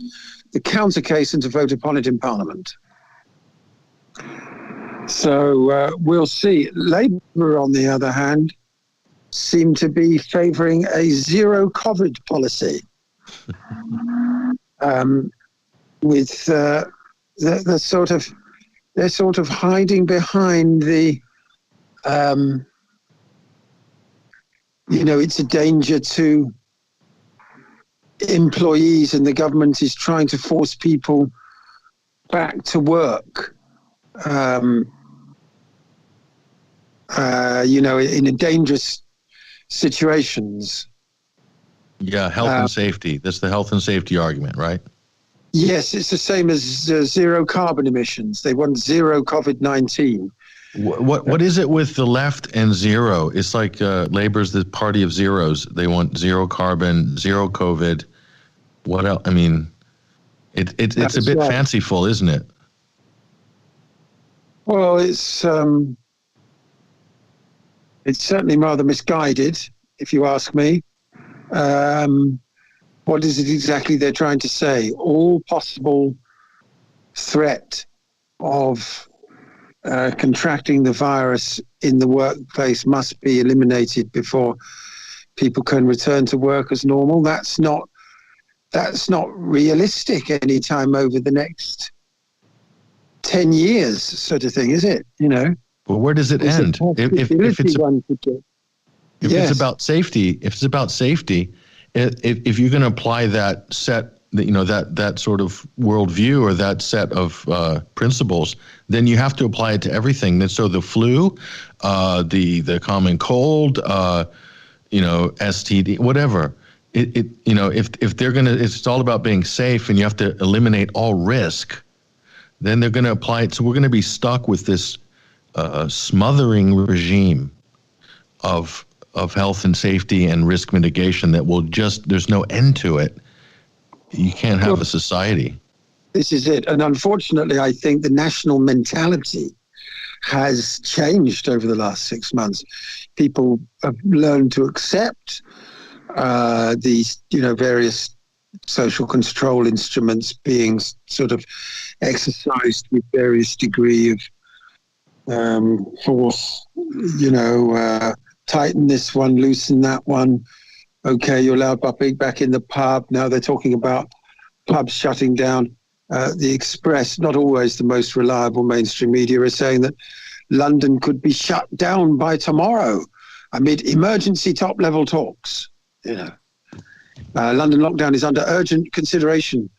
the counter case and to vote upon it in Parliament. So we'll see. Labour, on the other hand, seem to be favouring a zero COVID policy, with they're sort of hiding behind the, it's a danger to employees, and the government is trying to force people back to work. In dangerous situations. Yeah, health and safety. That's the health and safety argument, right? Yes, it's the same as zero carbon emissions. They want zero COVID-19. What is it with the left and zero? It's like Labor's the party of zeros. They want zero carbon, zero COVID. What else? I mean, it's a bit fanciful, isn't it? Well, it's certainly rather misguided, if you ask me. What is it exactly they're trying to say? All possible threat of contracting the virus in the workplace must be eliminated before people can return to work as normal. That's not realistic any time over the next 10 years, sort of thing, is it? Well, where does it end? If it's about safety, if you're going to apply that set, that sort of worldview or that set of principles, then you have to apply it to everything. So the flu, the common cold, STD, whatever. If they're going to, it's all about being safe, and you have to eliminate all risk. Then they're going to apply it. So we're going to be stuck with this smothering regime of health and safety and risk mitigation that will there's no end to it. You can't have a society. This is it. And unfortunately, I think the national mentality has changed over the last 6 months. People have learned to accept these, various social control instruments being sort of exercised with various degree of force, tighten this one, loosen that one, Okay, you're allowed back in the pub. Now they're talking about pubs shutting down. The Express, not always the most reliable mainstream media, is saying that London could be shut down by tomorrow amid emergency top-level talks. London lockdown is under urgent consideration,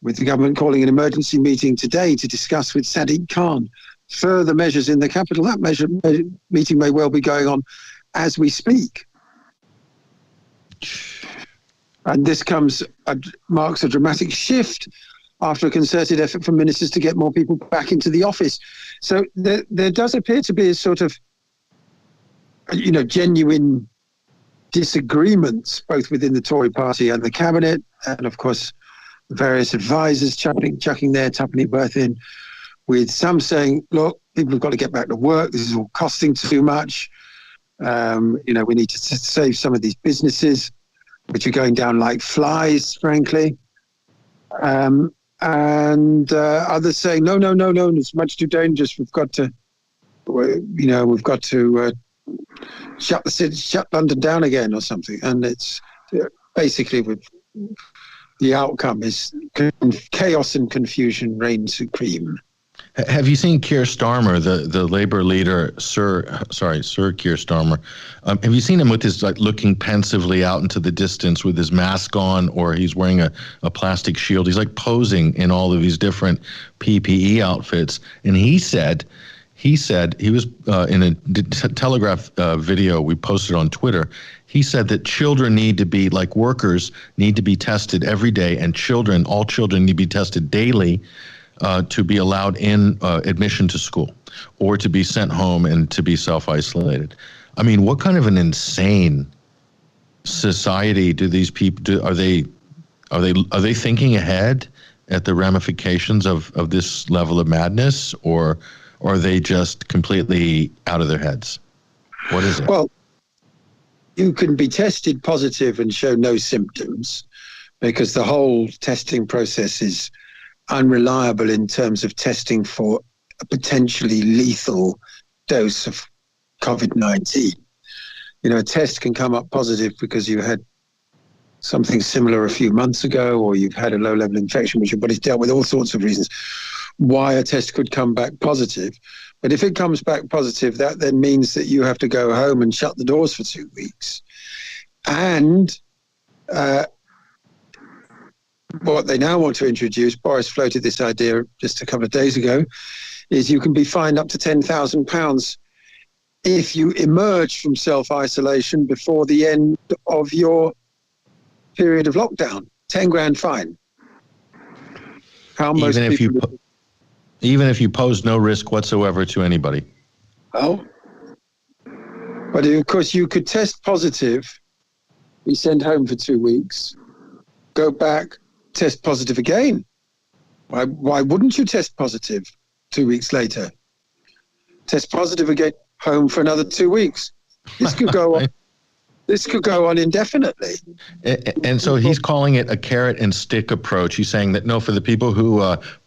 with the government calling an emergency meeting today to discuss with Sadiq Khan further measures in the capital. That meeting may well be going on as we speak. And this marks a dramatic shift after a concerted effort from ministers to get more people back into the office. So there does appear to be a sort of, genuine disagreements, both within the Tory party and the cabinet, and of course, various advisors chucking their tuppenny worth in, with some saying, look, people have got to get back to work. This is all costing too much. We need to save some of these businesses, which are going down like flies, frankly. And others saying, no, it's much too dangerous. We've got to shut London down again or something. And it's basically the outcome is chaos and confusion reign supreme. Have you seen Keir Starmer, the Labour leader, Sir Keir Starmer? Have you seen him with his looking pensively out into the distance with his mask on, or he's wearing a plastic shield? He's posing in all of these different PPE outfits. And he said he was in a Telegraph video we posted on Twitter. He said that children need to be, workers need to be tested every day, and all children need to be tested daily to be allowed in admission to school or to be sent home and to be self-isolated. I mean, what kind of an insane society do these people do? Are they thinking ahead at the ramifications of this level of madness, or are they just completely out of their heads? What is it? Well, you can be tested positive and show no symptoms, because the whole testing process is unreliable in terms of testing for a potentially lethal dose of COVID-19. A test can come up positive because you had something similar a few months ago, or you've had a low-level infection, which your body's dealt with all sorts of reasons why a test could come back positive. But if it comes back positive, that then means that you have to go home and shut the doors for 2 weeks. And what they now want to introduce, Boris floated this idea just a couple of days ago, is you can be fined up to £10,000 if you emerge from self-isolation before the end of your period of lockdown. 10 grand fine. Even if you pose no risk whatsoever to anybody. Oh. But of course you could test positive, be sent home for 2 weeks, go back, test positive again. Why wouldn't you test positive 2 weeks later? Test positive again, home for another 2 weeks. This could go on. This could go on indefinitely. And so he's calling it a carrot and stick approach. He's saying that, no, for the people who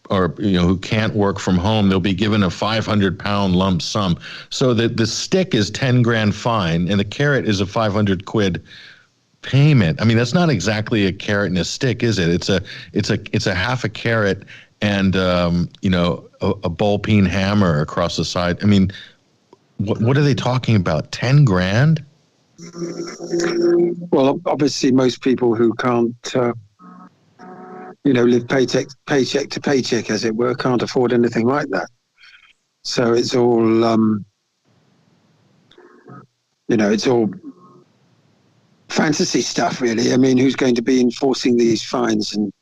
who can't work from home, they'll be given a 500-pound lump sum. So the stick is 10 grand fine, and the carrot is a 500 quid payment. I mean, that's not exactly a carrot and a stick, is it? It's a half a carrot and a ball peen hammer across the side. I mean, what are they talking about? 10 grand? Well, obviously, most people who can't, live paycheck to paycheck, as it were, can't afford anything like that. So it's all, it's all fantasy stuff, really. I mean, who's going to be enforcing these fines and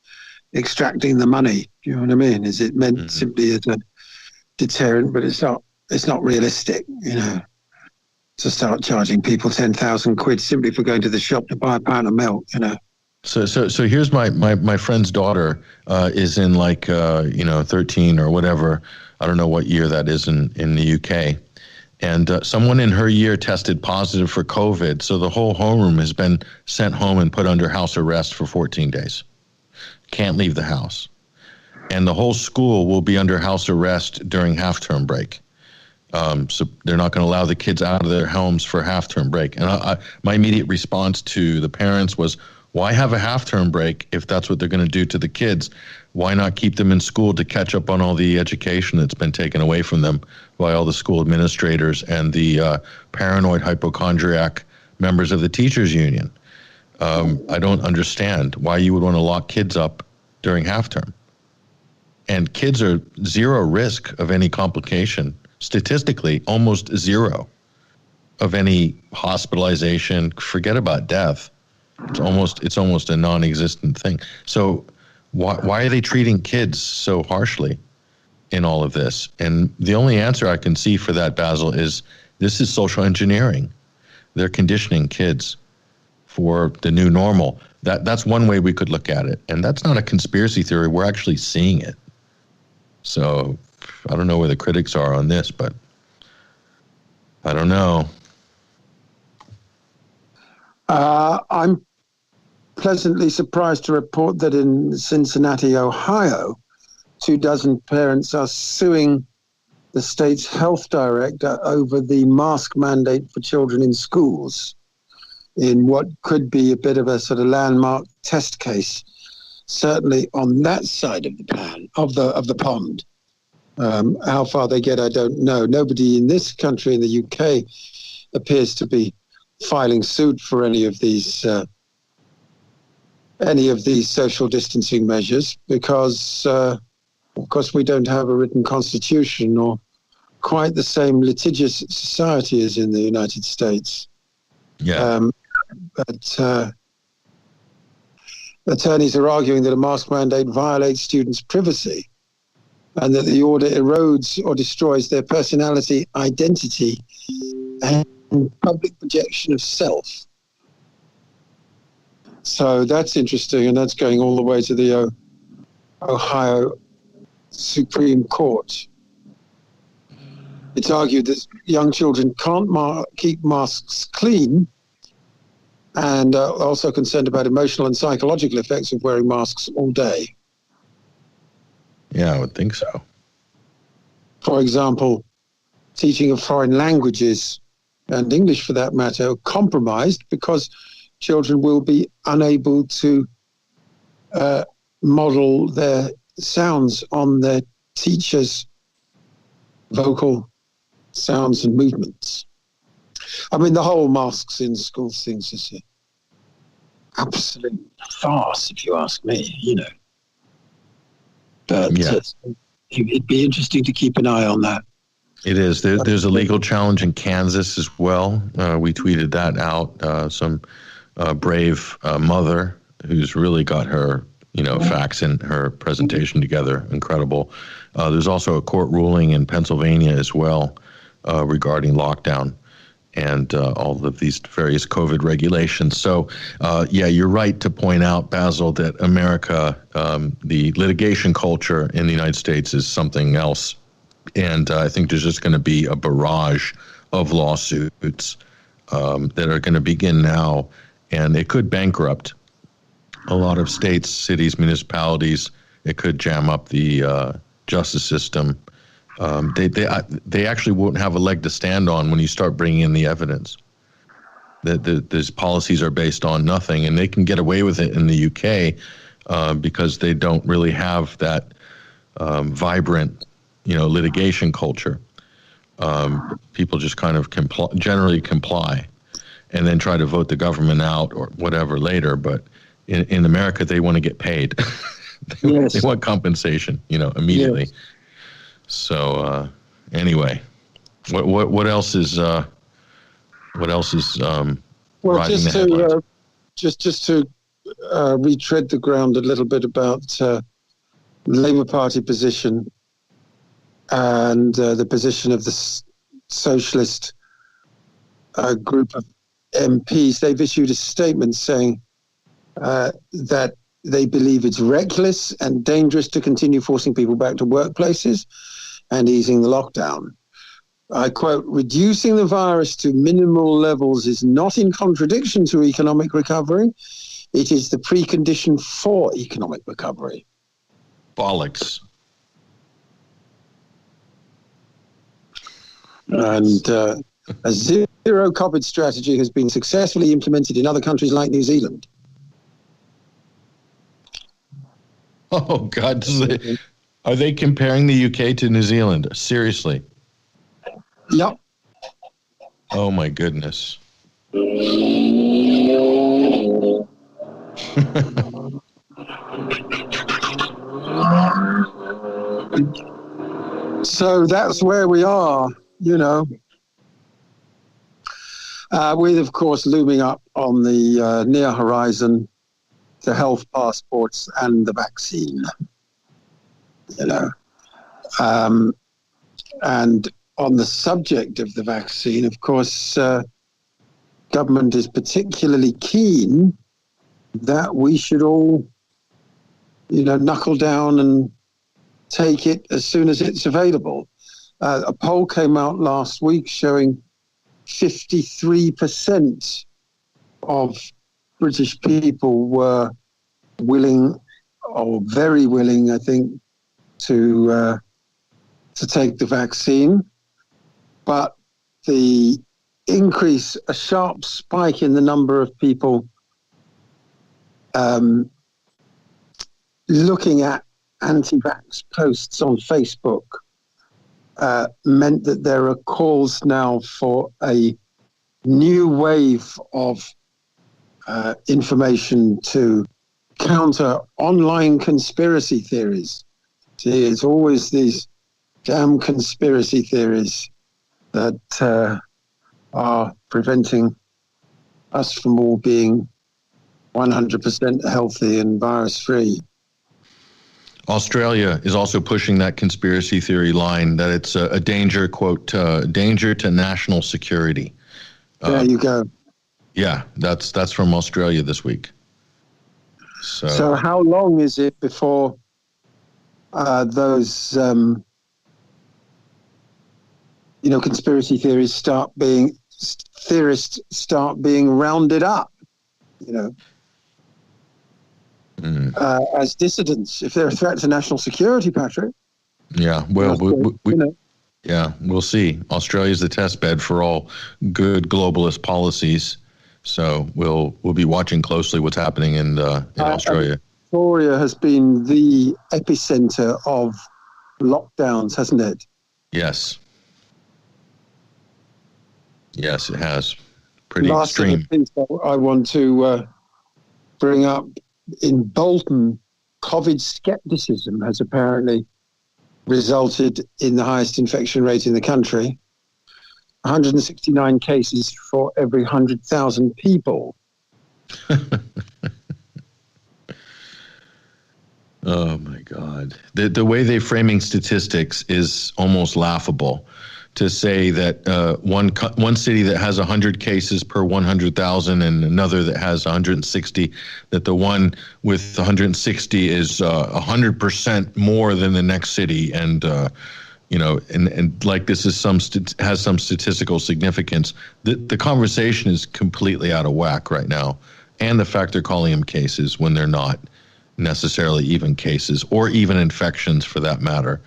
extracting the money? Do you know what I mean? Is it meant simply as a deterrent? But it's not realistic, to start charging people 10,000 quid simply for going to the shop to buy a pound of milk, So here's my friend's daughter is in 13 or whatever. I don't know what year that is in the UK. And someone in her year tested positive for COVID. So the whole homeroom has been sent home and put under house arrest for 14 days. Can't leave the house. And the whole school will be under house arrest during half-term break. So they're not going to allow the kids out of their homes for a half-term break. And my immediate response to the parents was, why have a half-term break if that's what they're going to do to the kids? Why not keep them in school to catch up on all the education that's been taken away from them by all the school administrators and the paranoid hypochondriac members of the teachers union? I don't understand why you would want to lock kids up during half-term. And kids are zero risk of any complication. Statistically, almost zero of any hospitalization. Forget about death. It's almost a non-existent thing. So why are they treating kids so harshly in all of this? And the only answer I can see for that, Basil, is this is social engineering. They're conditioning kids for the new normal. That's one way we could look at it. And that's not a conspiracy theory. We're actually seeing it. So I don't know where the critics are on this, but I don't know. I'm pleasantly surprised to report that in Cincinnati, Ohio, 24 parents are suing the state's health director over the mask mandate for children in schools in what could be a bit of a sort of landmark test case, certainly on that side of the the pond. How far they get, I don't know. Nobody in this country, in the UK, appears to be filing suit for any of these social distancing measures because, of course, we don't have a written constitution or quite the same litigious society as in the United States. Yeah. But attorneys are arguing that a mask mandate violates students' privacy and that the order erodes or destroys their personality, identity, and public projection of self. So that's interesting, and that's going all the way to the Ohio Supreme Court. It's argued that young children can't keep masks clean and are also concerned about emotional and psychological effects of wearing masks all day. Yeah, I would think so. For example, teaching of foreign languages and English for that matter are compromised because children will be unable to model their sounds on their teachers' vocal sounds and movements. I mean, the whole masks in school things is an absolute farce, if you ask me, you know. But yeah. It'd be interesting to keep an eye on that. It is. There's a legal challenge in Kansas as well. We tweeted that out. Some brave mother who's really got her, facts in her presentation together. Incredible. There's also a court ruling in Pennsylvania as well regarding lockdown and all of these various COVID regulations. So, you're right to point out, Basil, that America, the litigation culture in the United States is something else. And I think there's just going to be a barrage of lawsuits that are going to begin now, and it could bankrupt a lot of states, cities, municipalities. It could jam up the justice system. They actually won't have a leg to stand on when you start bringing in the evidence. These policies are based on nothing, and they can get away with it in the UK because they don't really have that vibrant, litigation culture. People just kind of generally comply, and then try to vote the government out or whatever later. But in America, they want to get paid. They want compensation, immediately. Yes. So anyway, what else is well, riding the headlines? Just to retread the ground a little bit about the Labour Party position and the position of the socialist group of MPs. They've issued a statement saying that they believe it's reckless and dangerous to continue forcing people back to workplaces and easing the lockdown. I quote, "Reducing the virus to minimal levels is not in contradiction to economic recovery. It is the precondition for economic recovery." Bollocks. And a zero COVID strategy has been successfully implemented in other countries like New Zealand. Oh, God. Are they comparing the UK to New Zealand? Seriously? Yep. Oh, my goodness. So that's where we are, you know. With, of course, looming up on the near horizon, the health passports and the vaccine, you know. And on the subject of the vaccine, of course, government is particularly keen that we should all, you know, knuckle down and take it as soon as it's available. A poll came out last week showing 53% of British people were willing, or very willing, I think, to take the vaccine. But the increase, a sharp spike in the number of people looking at anti-vax posts on Facebook meant that there are calls now for a new wave of information to counter online conspiracy theories. See, it's always these damn conspiracy theories that are preventing us from all being 100% healthy and virus-free. Australia is also pushing that conspiracy theory line that it's a danger, quote, danger to national security. There you go. Yeah, that's from Australia this week. So how long is it before those, conspiracy theories start being rounded up, as dissidents, if they're a threat to national security, Patrick? Yeah, well, we'll see. Australia's the test bed for all good globalist policies. So we'll be watching closely what's happening in Australia. Victoria has been the epicenter of lockdowns, hasn't it? Yes. Yes, it has. Pretty Last extreme. piece I want to bring up, in Bolton, COVID skepticism has apparently resulted in the highest infection rate in the country. 169 cases for every 100,000 people. Oh my God. The way they're framing statistics is almost laughable. To say that one city that has 100 cases per 100,000 and another that has 160, that the one with 160 is 100% more than the next city, and and like this is has some statistical significance. The conversation is completely out of whack right now, and the fact they're calling them cases when they're not necessarily even cases or even infections for that matter,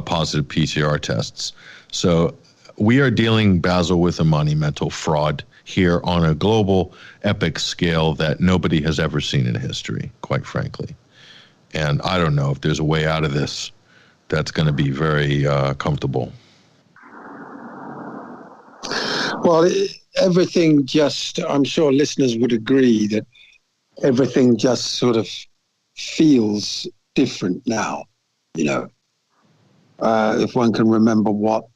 positive PCR tests. So we are dealing, Basil, with a monumental fraud here on a global epic scale that nobody has ever seen in history, quite frankly. And I don't know if there's a way out of this that's going to be very comfortable. Well, everything just, I'm sure listeners would agree that everything just sort of feels different now, if one can remember what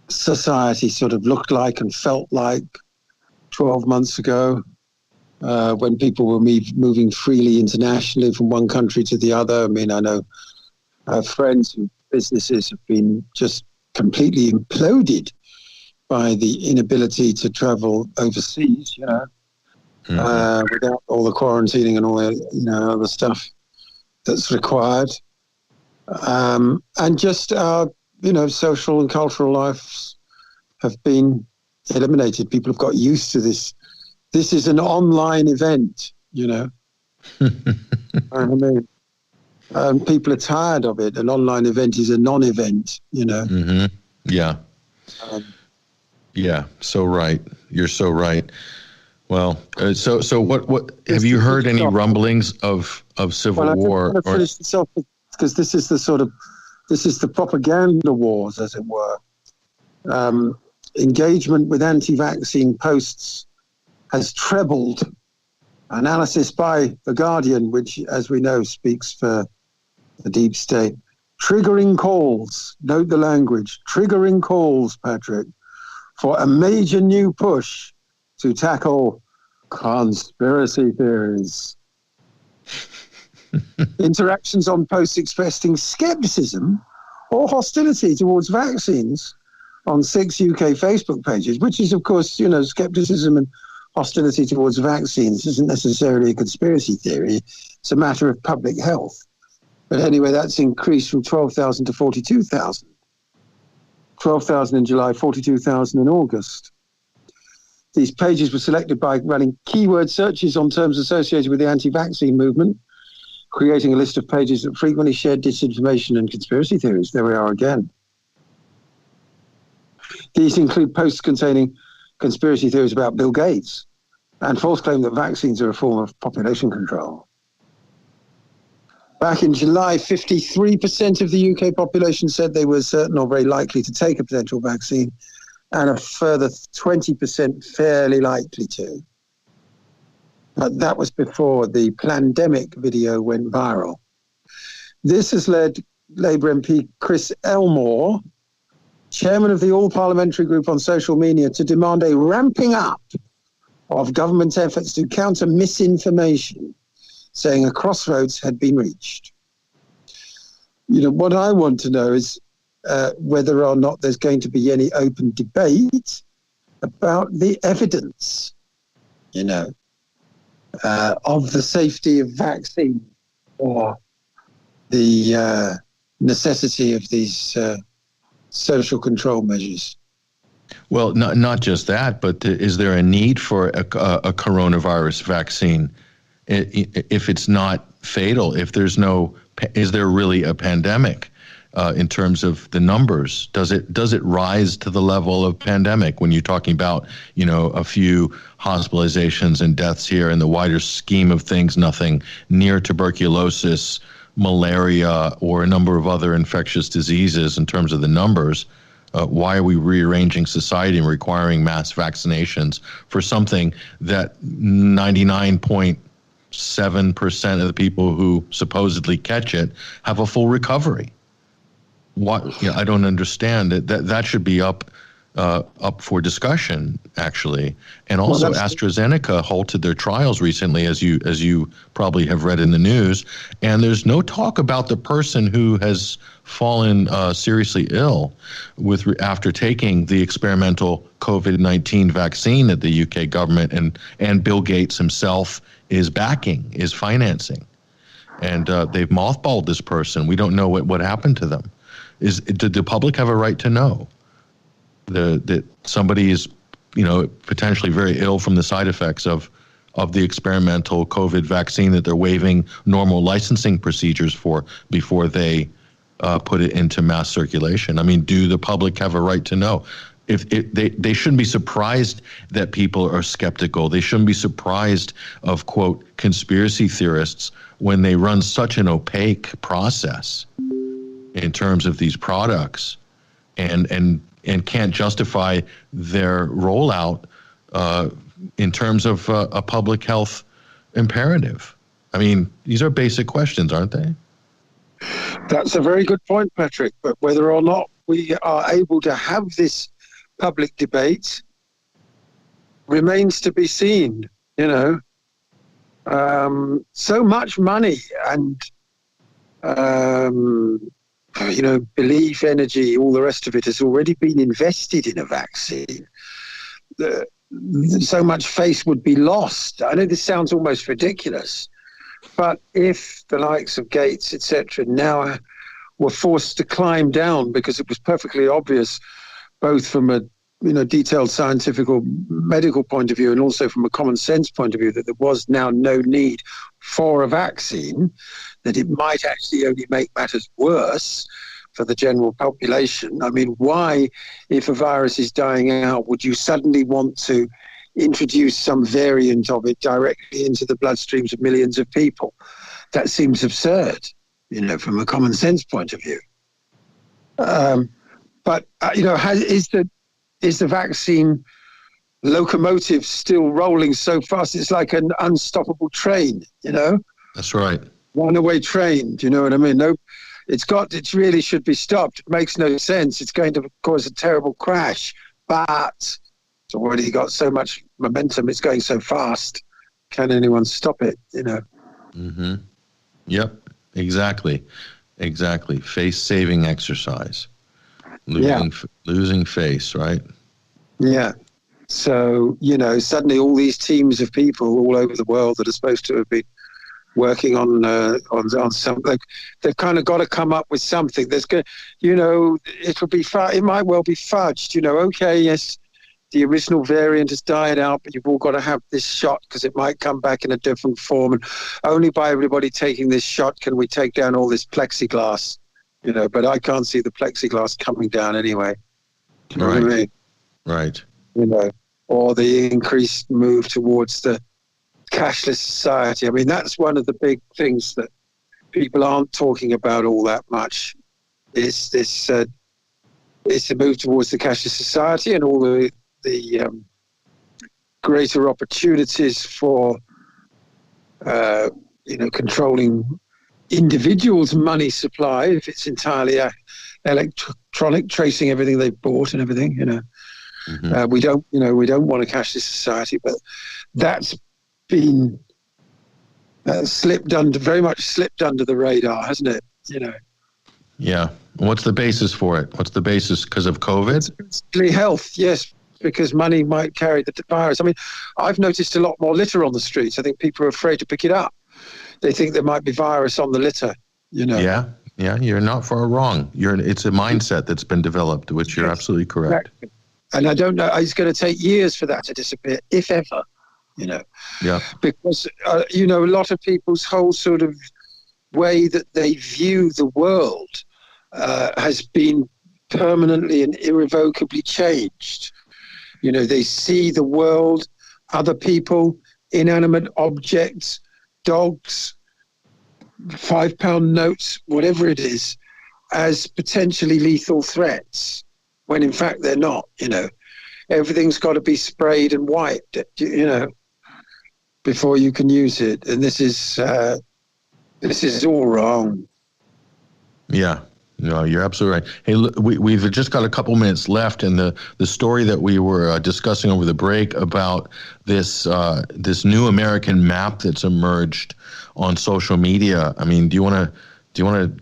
society sort of looked like and felt like 12 months ago, when people were moving freely internationally from one country to the other. I mean, I know friends and businesses have been just completely imploded by the inability to travel overseas, without all the quarantining and all the, other stuff that's required. And just our, social and cultural lives have been eliminated. People have got used to this. This is an online event, I mean. People are tired of it. An online event is a non-event, Mm-hmm. Yeah. Yeah. So right. You're so right. Well, so what have you heard any rumblings of civil war? I want to finish this off because this is the propaganda wars, as it were. Engagement with anti-vaccine posts has trebled. Analysis by The Guardian, which, as we know, speaks for the deep state. Triggering calls, note the language, triggering calls, Patrick, for a major new push to tackle conspiracy theories. Interactions on posts expressing skepticism or hostility towards vaccines on 6 UK Facebook pages, which is, of course, skepticism and hostility towards vaccines isn't necessarily a conspiracy theory. It's a matter of public health. But anyway, that's increased from 12,000 to 42,000. 12,000 in July, 42,000 in August. These pages were selected by running keyword searches on terms associated with the anti-vaccine movement, creating a list of pages that frequently shared disinformation and conspiracy theories. There we are again. These include posts containing conspiracy theories about Bill Gates and false claim that vaccines are a form of population control. Back in July, 53% of the UK population said they were certain or very likely to take a potential vaccine, and a further 20% fairly likely to. But that was before the Plandemic video went viral. This has led Labour MP Chris Elmore, chairman of the All-Parliamentary Group on Social Media, to demand a ramping up of government efforts to counter misinformation, saying a crossroads had been reached. What I want to know is whether or not there's going to be any open debate about the evidence, of the safety of vaccine or the necessity of these social control measures. Well, not just that, but is there a need for a coronavirus vaccine if it's not fatal? If there's is there really a pandemic in terms of the numbers? Does it rise to the level of pandemic when you're talking about a few hospitalizations and deaths here in the wider scheme of things? Nothing near tuberculosis, malaria, or a number of other infectious diseases in terms of the numbers. Why are we rearranging society and requiring mass vaccinations for something that 99.7% of the people who supposedly catch it have a full recovery? What? I don't understand it. That should be up for discussion, actually. And also, AstraZeneca halted their trials recently, as you probably have read in the news. And there's no talk about the person who has fallen seriously ill after taking the experimental COVID-19 vaccine that the UK government and Bill Gates himself is financing. And they've mothballed this person. We don't know what happened to them. Did the public have a right to know that somebody is, potentially very ill from the side effects of the experimental COVID vaccine that they're waiving normal licensing procedures for before they put it into mass circulation? I mean, do the public have a right to know? They shouldn't be surprised that people are skeptical. They shouldn't be surprised of, quote, conspiracy theorists when they run such an opaque process in terms of these products and can't justify their rollout in terms of a public health imperative. I mean, these are basic questions, aren't they? That's a very good point, Patrick. But whether or not we are able to have this public debate remains to be seen. So much money and belief, energy, all the rest of it has already been invested in a vaccine. So much face would be lost. I know this sounds almost ridiculous, but if the likes of Gates, etc., now were forced to climb down because it was perfectly obvious, both from a detailed scientific or medical point of view and also from a common sense point of view, that there was now no need for a vaccine, that it might actually only make matters worse for the general population. I mean, why, if a virus is dying out, would you suddenly want to introduce some variant of it directly into the bloodstreams of millions of people? That seems absurd, from a common sense point of view. But is the vaccine locomotive still rolling so fast? It's like an unstoppable train, That's right. Runaway train. Do you know what I mean? No, it really should be stopped. It makes no sense. It's going to cause a terrible crash, but it's already got so much momentum. It's going so fast. Can anyone stop it? Mm-hmm. Yep. Exactly. Face-saving exercise. Losing face, right? Yeah. So, suddenly all these teams of people all over the world that are supposed to have been working on something, they've kind of got to come up with something. There's going, it'll be it might well be fudged. Okay, yes, the original variant has died out, but you've all got to have this shot because it might come back in a different form. And only by everybody taking this shot can we take down all this plexiglass. But I can't see the plexiglass coming down anyway. Do you know what I mean? Right. Or the increased move towards the cashless society. I mean, that's one of the big things that people aren't talking about all that much. Is this? It's the move towards the cashless society and all the greater opportunities for controlling individuals' money supply if it's entirely electronic, tracing everything they've bought and everything. Mm-hmm. We don't want a cashless society, but that's been very much slipped under the radar, hasn't it? Yeah. What's the basis for it? What's the basis? Because of COVID? It's basically health, yes, because money might carry the virus. I mean, I've noticed a lot more litter on the streets. I think people are afraid to pick it up. They think there might be virus on the litter, Yeah, you're not far wrong. It's a mindset that's been developed, which you're absolutely correct. Exactly. And I don't know, it's going to take years for that to disappear, if ever, Yeah. Because, a lot of people's whole sort of way that they view the world has been permanently and irrevocably changed. They see the world, other people, inanimate objects, dogs, £5 notes, whatever it is, as potentially lethal threats, when in fact they're not. Everything's got to be sprayed and wiped, before you can use it. And this is all wrong. Yeah. No, you're absolutely right. Hey, look, we've just got a couple minutes left, and the story that we were discussing over the break about this new American map that's emerged on social media. I mean, do you want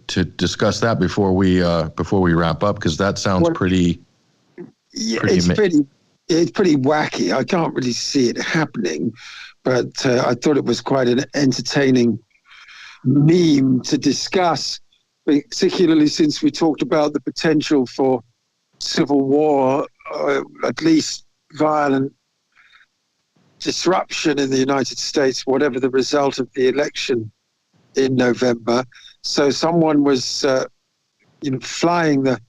to discuss that before we wrap up? Because that sounds pretty. Yeah, it's pretty wacky. I can't really see it happening, but I thought it was quite an entertaining meme to discuss, particularly since we talked about the potential for civil war, or at least violent disruption in the United States, whatever the result of the election in November. So someone was flying the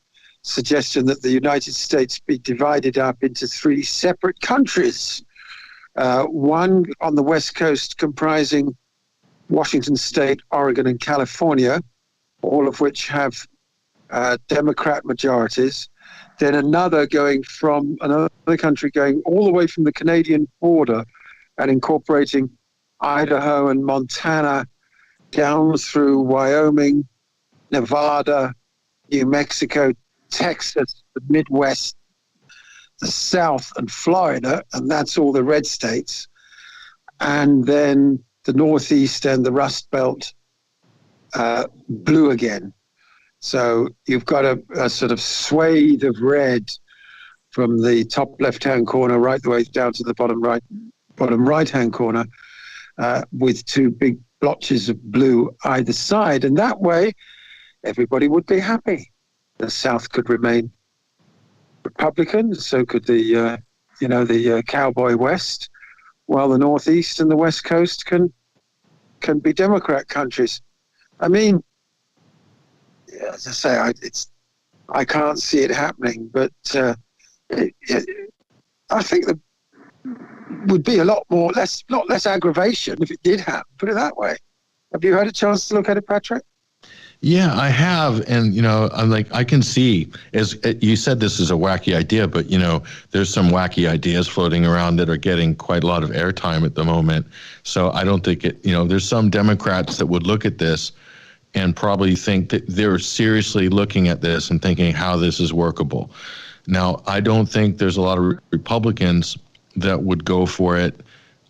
suggestion that the United States be divided up into 3 separate countries, one on the West Coast comprising Washington State, Oregon, and California, all of which have Democrat majorities. Then another country going all the way from the Canadian border and incorporating Idaho and Montana down through Wyoming, Nevada, New Mexico, Texas, the Midwest, the South, and Florida, and that's all the red states. And then the Northeast and the Rust Belt, blue again. So you've got a sort of swathe of red from the top left-hand corner right the way down to the bottom right-hand corner, with 2 big blotches of blue either side. And that way, everybody would be happy. The South could remain Republican, so could the cowboy West, while the Northeast and the West Coast can be Democrat countries. I mean, as I say, I can't see it happening, but I think there would be a lot less aggravation if it did happen. Put it that way. Have you had a chance to look at it, Patrick? Yeah, I have. And, I'm like, I can see, as you said, this is a wacky idea, but, there's some wacky ideas floating around that are getting quite a lot of airtime at the moment. So I don't think there's some Democrats that would look at this and probably think that they're seriously looking at this and thinking how this is workable. Now, I don't think there's a lot of Republicans that would go for it,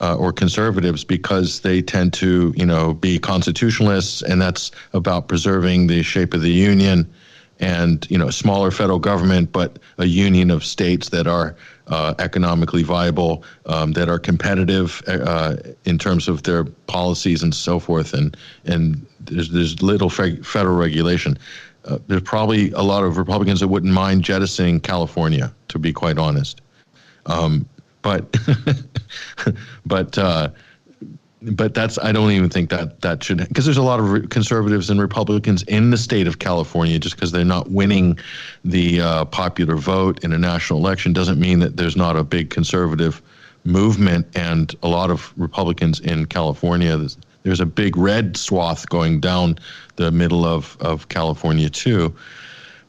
or conservatives, because they tend to, be constitutionalists, and that's about preserving the shape of the union and, a smaller federal government, but a union of states that are economically viable, that are competitive in terms of their policies and so forth. And there's little federal regulation. There's probably a lot of Republicans that wouldn't mind jettisoning California, to be quite honest. But that's, I don't even think that should, because there's a lot of conservatives and Republicans in the state of California. Just because they're not winning the popular vote in a national election doesn't mean that there's not a big conservative movement and a lot of Republicans in California. There's a big red swath going down the middle of California too.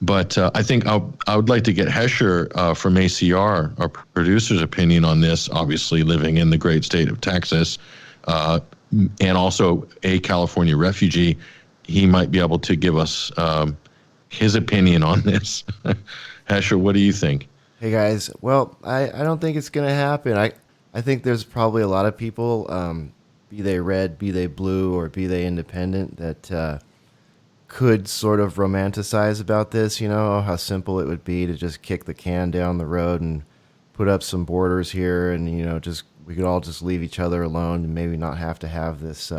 But I think I would like to get Hesher from ACR, our producer's opinion on this, obviously living in the great state of Texas, and also a California refugee. He might be able to give us his opinion on this. Hesher, what do you think? Hey, guys. Well, I don't think it's going to happen. I think there's probably a lot of people, be they red, be they blue, or be they independent, that could sort of romanticize about this, how simple it would be to just kick the can down the road and put up some borders here, and we could all just leave each other alone and maybe not have to have this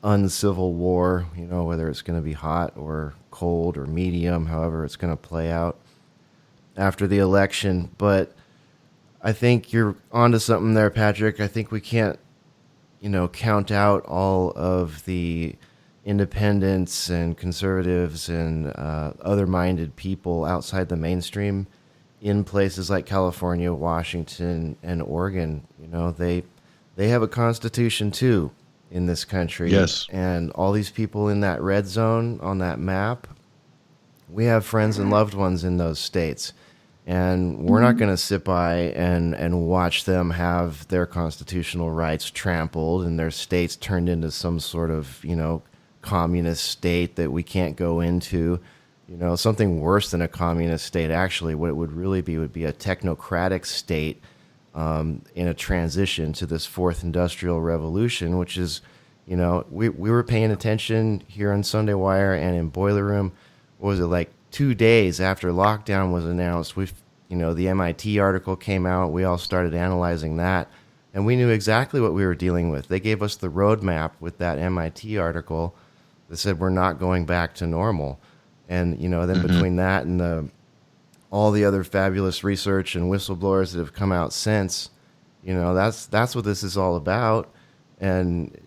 uncivil war, whether it's going to be hot or cold or medium, however it's going to play out after the election. But I think you're onto something there, Patrick. I think we can't, count out all of the independents and conservatives and other-minded people outside the mainstream in places like California, Washington, and Oregon. They have a constitution too in this country. Yes. And all these people in that red zone on that map, we have friends and loved ones in those states. And we're not going to sit by and watch them have their constitutional rights trampled and their states turned into some sort of, communist state that we can't go into. Something worse than a communist state. Actually, what it would really be would be a technocratic state in a transition to this fourth industrial revolution, which is, we were paying attention here on Sunday Wire and in Boiler Room. What was it, like 2 days after lockdown was announced? The MIT article came out. We all started analyzing that, and we knew exactly what we were dealing with. They gave us the roadmap with that MIT article that said we're not going back to normal. And, then between that and all the other fabulous research and whistleblowers that have come out since, that's what this is all about. And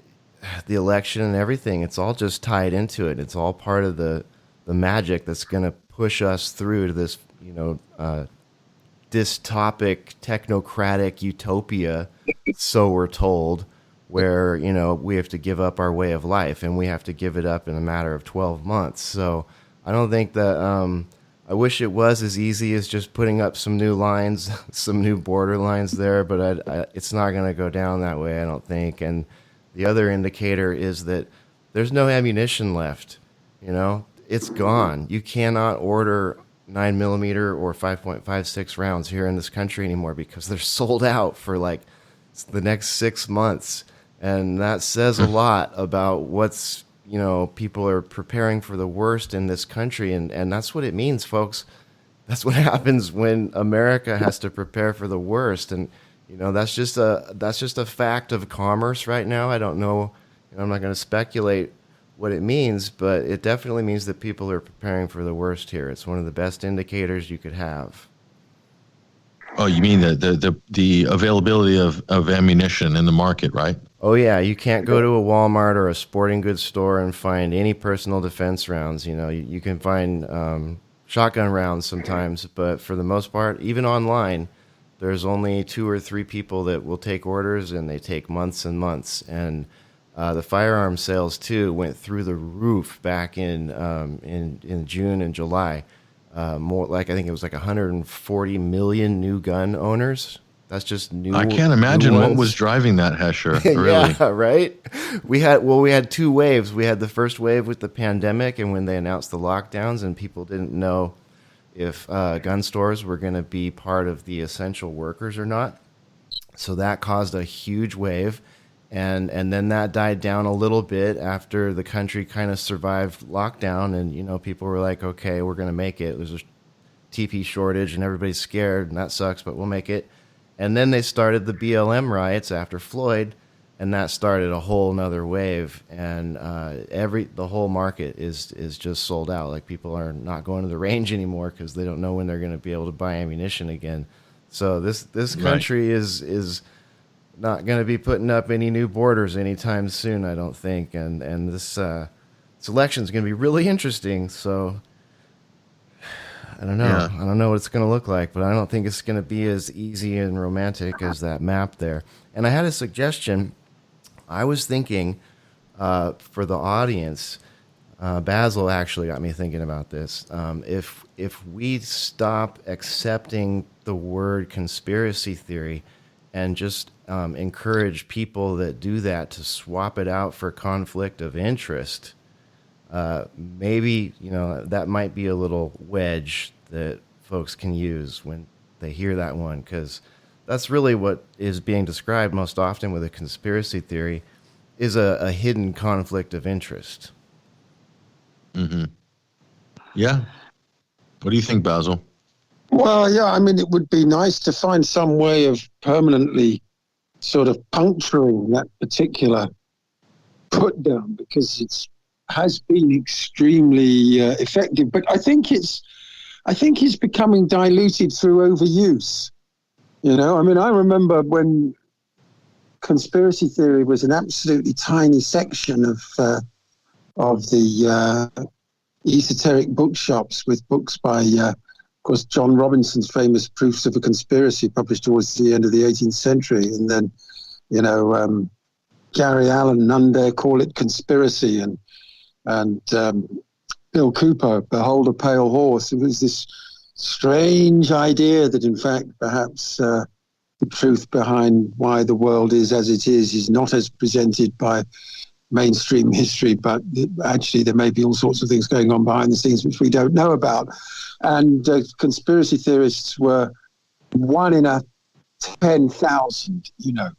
the election and everything, it's all just tied into it. It's all part of the magic that's going to push us through to this, dystopic, technocratic utopia, so we're told, where, we have to give up our way of life, and we have to give it up in a matter of 12 months. So I don't think that, I wish it was as easy as just putting up some new lines, some new border lines there, but it's not going to go down that way, I don't think. And the other indicator is that there's no ammunition left. It's gone. You cannot order 9mm or 5.56 rounds here in this country anymore because they're sold out for like the next 6 months. And that says a lot about what's, people are preparing for the worst in this country. And that's what it means, folks. That's what happens when America has to prepare for the worst. And, that's just a fact of commerce right now. I don't know. I'm not going to speculate what it means, but it definitely means that people are preparing for the worst here. It's one of the best indicators you could have. Oh, you mean the availability of ammunition in the market, right? Oh yeah, you can't go to a Walmart or a sporting goods store and find any personal defense rounds. You know, you can find shotgun rounds sometimes, but for the most part, even online, there's only 2 or 3 people that will take orders, and they take months and months. And the firearm sales too went through the roof back in June and July. More like, I think it was like 140 million new gun owners. That's just new. I can't imagine what was driving that, Hesher. Really? Yeah, right. We had 2 waves. We had the first wave with the pandemic, and when they announced the lockdowns, and people didn't know if gun stores were going to be part of the essential workers or not. So that caused a huge wave, and then that died down a little bit after the country kind of survived lockdown, and you know, people were like, okay, we're going to make it. There's a TP shortage, and everybody's scared, and that sucks, but we'll make it. And then they started the BLM riots after Floyd, and that started a whole nother wave. And the whole market is just sold out. Like, people are not going to the range anymore because they don't know when they're going to be able to buy ammunition again. So this country is not going to be putting up any new borders anytime soon, I don't think. And this election is going to be really interesting. So I don't know. Yeah. I don't know what it's going to look like, but I don't think it's going to be as easy and romantic as that map there. And I had a suggestion. I was thinking for the audience, Basil actually got me thinking about this. If we stop accepting the word conspiracy theory and just encourage people that do that to swap it out for conflict of interest, maybe, you know, that might be a little wedge that folks can use when they hear that one, because that's really what is being described most often with a conspiracy theory, is a hidden conflict of interest. Mm-hmm. Yeah. What do you think, Basil? Well, yeah, I mean, it would be nice to find some way of permanently sort of puncturing that particular put down, because it's has been extremely effective, but I think it's becoming diluted through overuse. You know, I mean, I remember when conspiracy theory was an absolutely tiny section of the esoteric bookshops, with books by, of course, John Robinson's famous Proofs of a Conspiracy, published towards the end of the 18th century, and then, you know, Gary Allen, None Dare Call It Conspiracy, and Bill Cooper, Behold a Pale Horse. It was this strange idea that, in fact, perhaps the truth behind why the world is as it is not as presented by mainstream history, but actually there may be all sorts of things going on behind the scenes which we don't know about. And conspiracy theorists were 1 in 10,000, you know.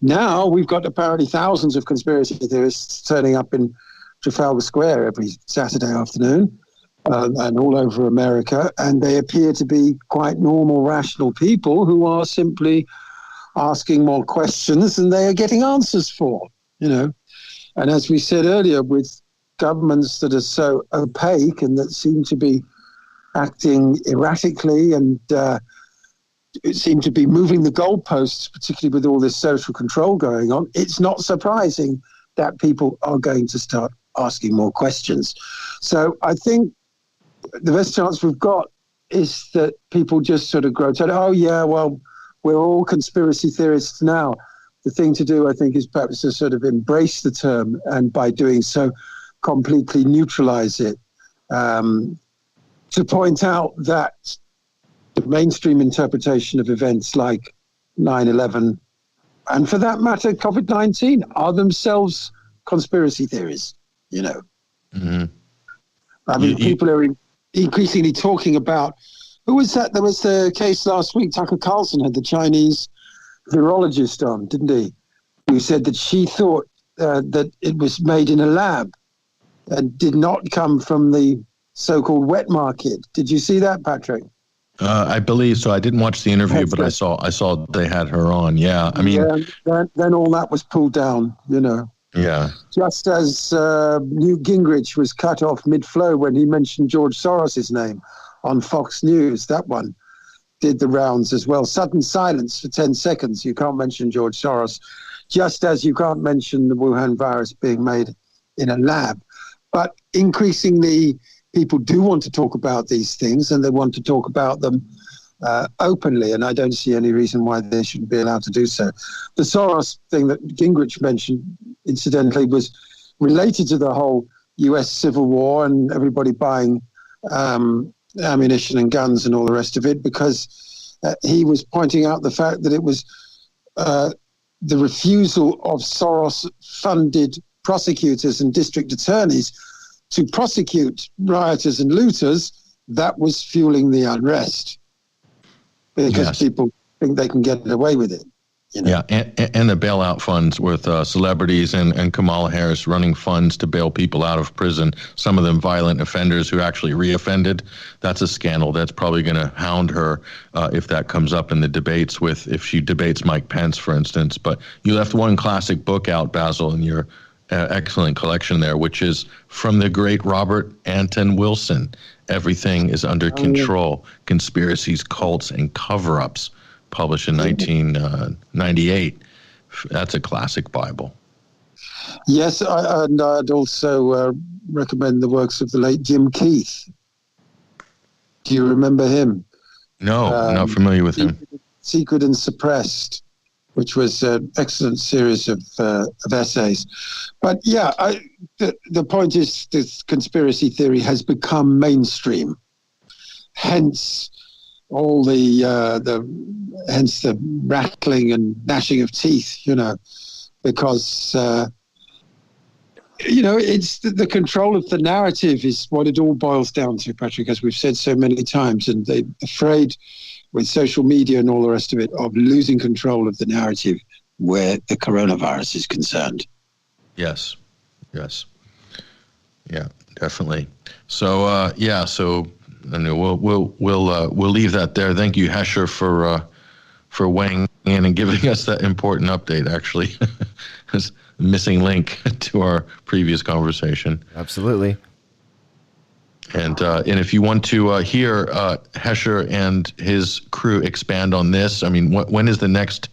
Now we've got apparently thousands of conspiracy theorists turning up in Trafalgar Square every Saturday afternoon, and all over America, and they appear to be quite normal, rational people who are simply asking more questions than they are getting answers for, you know. And as we said earlier, with governments that are so opaque and that seem to be acting erratically and seem to be moving the goalposts, particularly with all this social control going on, it's not surprising that people are going to start asking more questions. So I think the best chance we've got is that people just sort of grow to, oh yeah, well, we're all conspiracy theorists now. The thing to do, I think, is perhaps to sort of embrace the term, and by doing so, completely neutralize it. To point out that the mainstream interpretation of events like 9/11, and for that matter, COVID-19, are themselves conspiracy theories, you know. Mm-hmm. I mean, people are increasingly talking about, who was that? There was the case last week, Tucker Carlson had the Chinese virologist on, didn't he? Who said that she thought that it was made in a lab and did not come from the so-called wet market. Did you see that, Patrick? I believe so. I didn't watch the interview, but I saw they had her on. Yeah, I mean, then all that was pulled down, you know. Yeah. Just as Newt Gingrich was cut off mid-flow when he mentioned George Soros' name on Fox News. That one did the rounds as well. Sudden silence for 10 seconds. You can't mention George Soros. just as you can't mention the Wuhan virus being made in a lab. But increasingly, people do want to talk about these things, and they want to talk about them openly, and I don't see any reason why they shouldn't be allowed to do so. The Soros thing that Gingrich mentioned, incidentally, was related to the whole U.S. Civil War and everybody buying ammunition and guns and all the rest of it, because he was pointing out the fact that it was the refusal of Soros-funded prosecutors and district attorneys to prosecute rioters and looters that was fueling the unrest, because people think they can get away with it. You know? Yeah, and the bailout funds with celebrities and Kamala Harris running funds to bail people out of prison, some of them violent offenders who actually reoffended. That's a scandal. That's probably going to hound her if that comes up in the debates if she debates Mike Pence, for instance. But you left one classic book out, Basil, in your excellent collection there, which is from the great Robert Anton Wilson, Everything is Under Control, Conspiracies, Cults, and Cover-Ups, published in 1998. That's a classic Bible. Yes, and I'd also recommend the works of the late Jim Keith. Do you remember him? No, I'm not familiar with him. Secret and Suppressed, which was an excellent series of essays. But yeah, the point is this conspiracy theory has become mainstream. Hence all hence the rattling and gnashing of teeth, because it's the control of the narrative is what it all boils down to, Patrick, as we've said so many times, and they're afraid with social media and all the rest of it of losing control of the narrative where the coronavirus is concerned. Yes. Yeah, definitely. So we'll leave that there. Thank you, Hesher, for weighing in and giving us that important update. Actually, it's a missing link to our previous conversation. Absolutely. And if you want to hear Hesher and his crew expand on this, I mean, when is the next?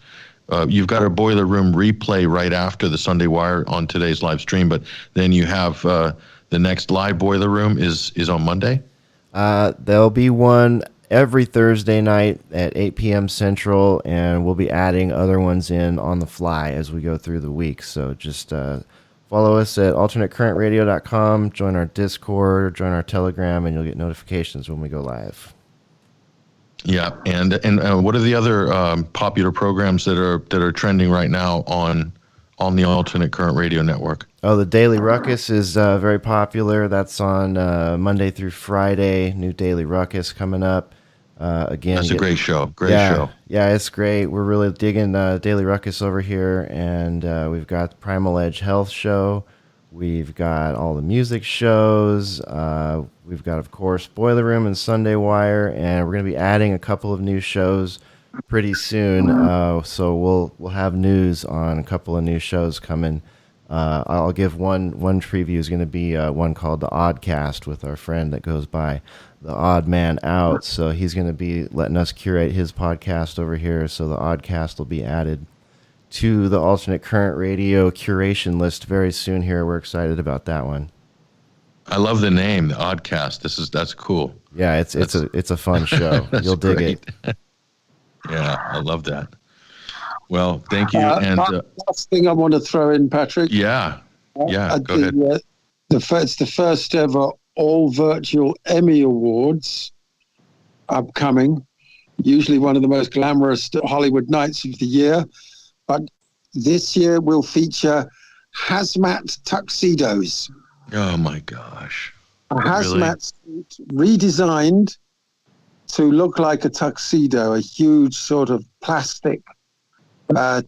You've got a Boiler Room replay right after the Sunday Wire on today's live stream, but then you have the next live Boiler Room is on Monday. There'll be one every Thursday night at 8 p.m. Central, and we'll be adding other ones in on the fly as we go through the week. So just follow us at alternatecurrentradio.com, join our Discord, join our Telegram, and you'll get notifications when we go live. Yeah, and what are the other popular programs that are trending right now on the Alternate Current Radio Network? Oh, the Daily Ruckus is very popular. That's on Monday through Friday. New Daily Ruckus coming up. Again, that's a great show. Show. Yeah, it's great. We're really digging Daily Ruckus over here, and we've got the Primal Edge Health Show. We've got all the music shows. We've got, of course, Boiler Room and Sunday Wire, and we're going to be adding a couple of new shows pretty soon. So we'll have news on a couple of new shows coming. I'll give one preview is going to be one called The Oddcast with our friend that goes by The Odd Man Out. So he's going to be letting us curate his podcast over here. So The Oddcast will be added to the Alternate Current Radio curation list very soon here. We're excited about that one. I love the name, The Oddcast. That's cool. Yeah, it's a fun show. You'll dig it. Yeah, I love that. Well, thank you. And last thing I want to throw in, Patrick. Yeah. Go ahead. It's the first ever all virtual Emmy Awards upcoming. Usually one of the most glamorous Hollywood nights of the year, but this year will feature hazmat tuxedos. Oh my gosh! A hazmat suit redesigned to look like a tuxedo, a huge sort of plastic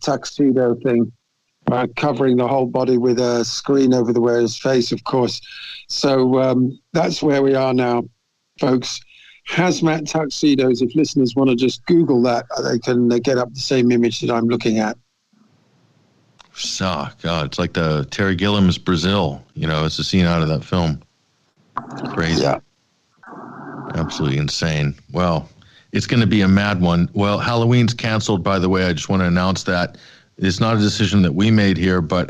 tuxedo thing, covering the whole body with a screen over the wearer's face, of course. So that's where we are now, folks. Hazmat tuxedos. If listeners want to just Google that, they can get up the same image that I'm looking at. God, it's like the Terry Gilliam's Brazil. It's a scene out of that film. It's crazy. Yeah. Absolutely insane. Well, it's going to be a mad one. Well, Halloween's canceled, by the way. I just want to announce that It's not a decision that we made here, but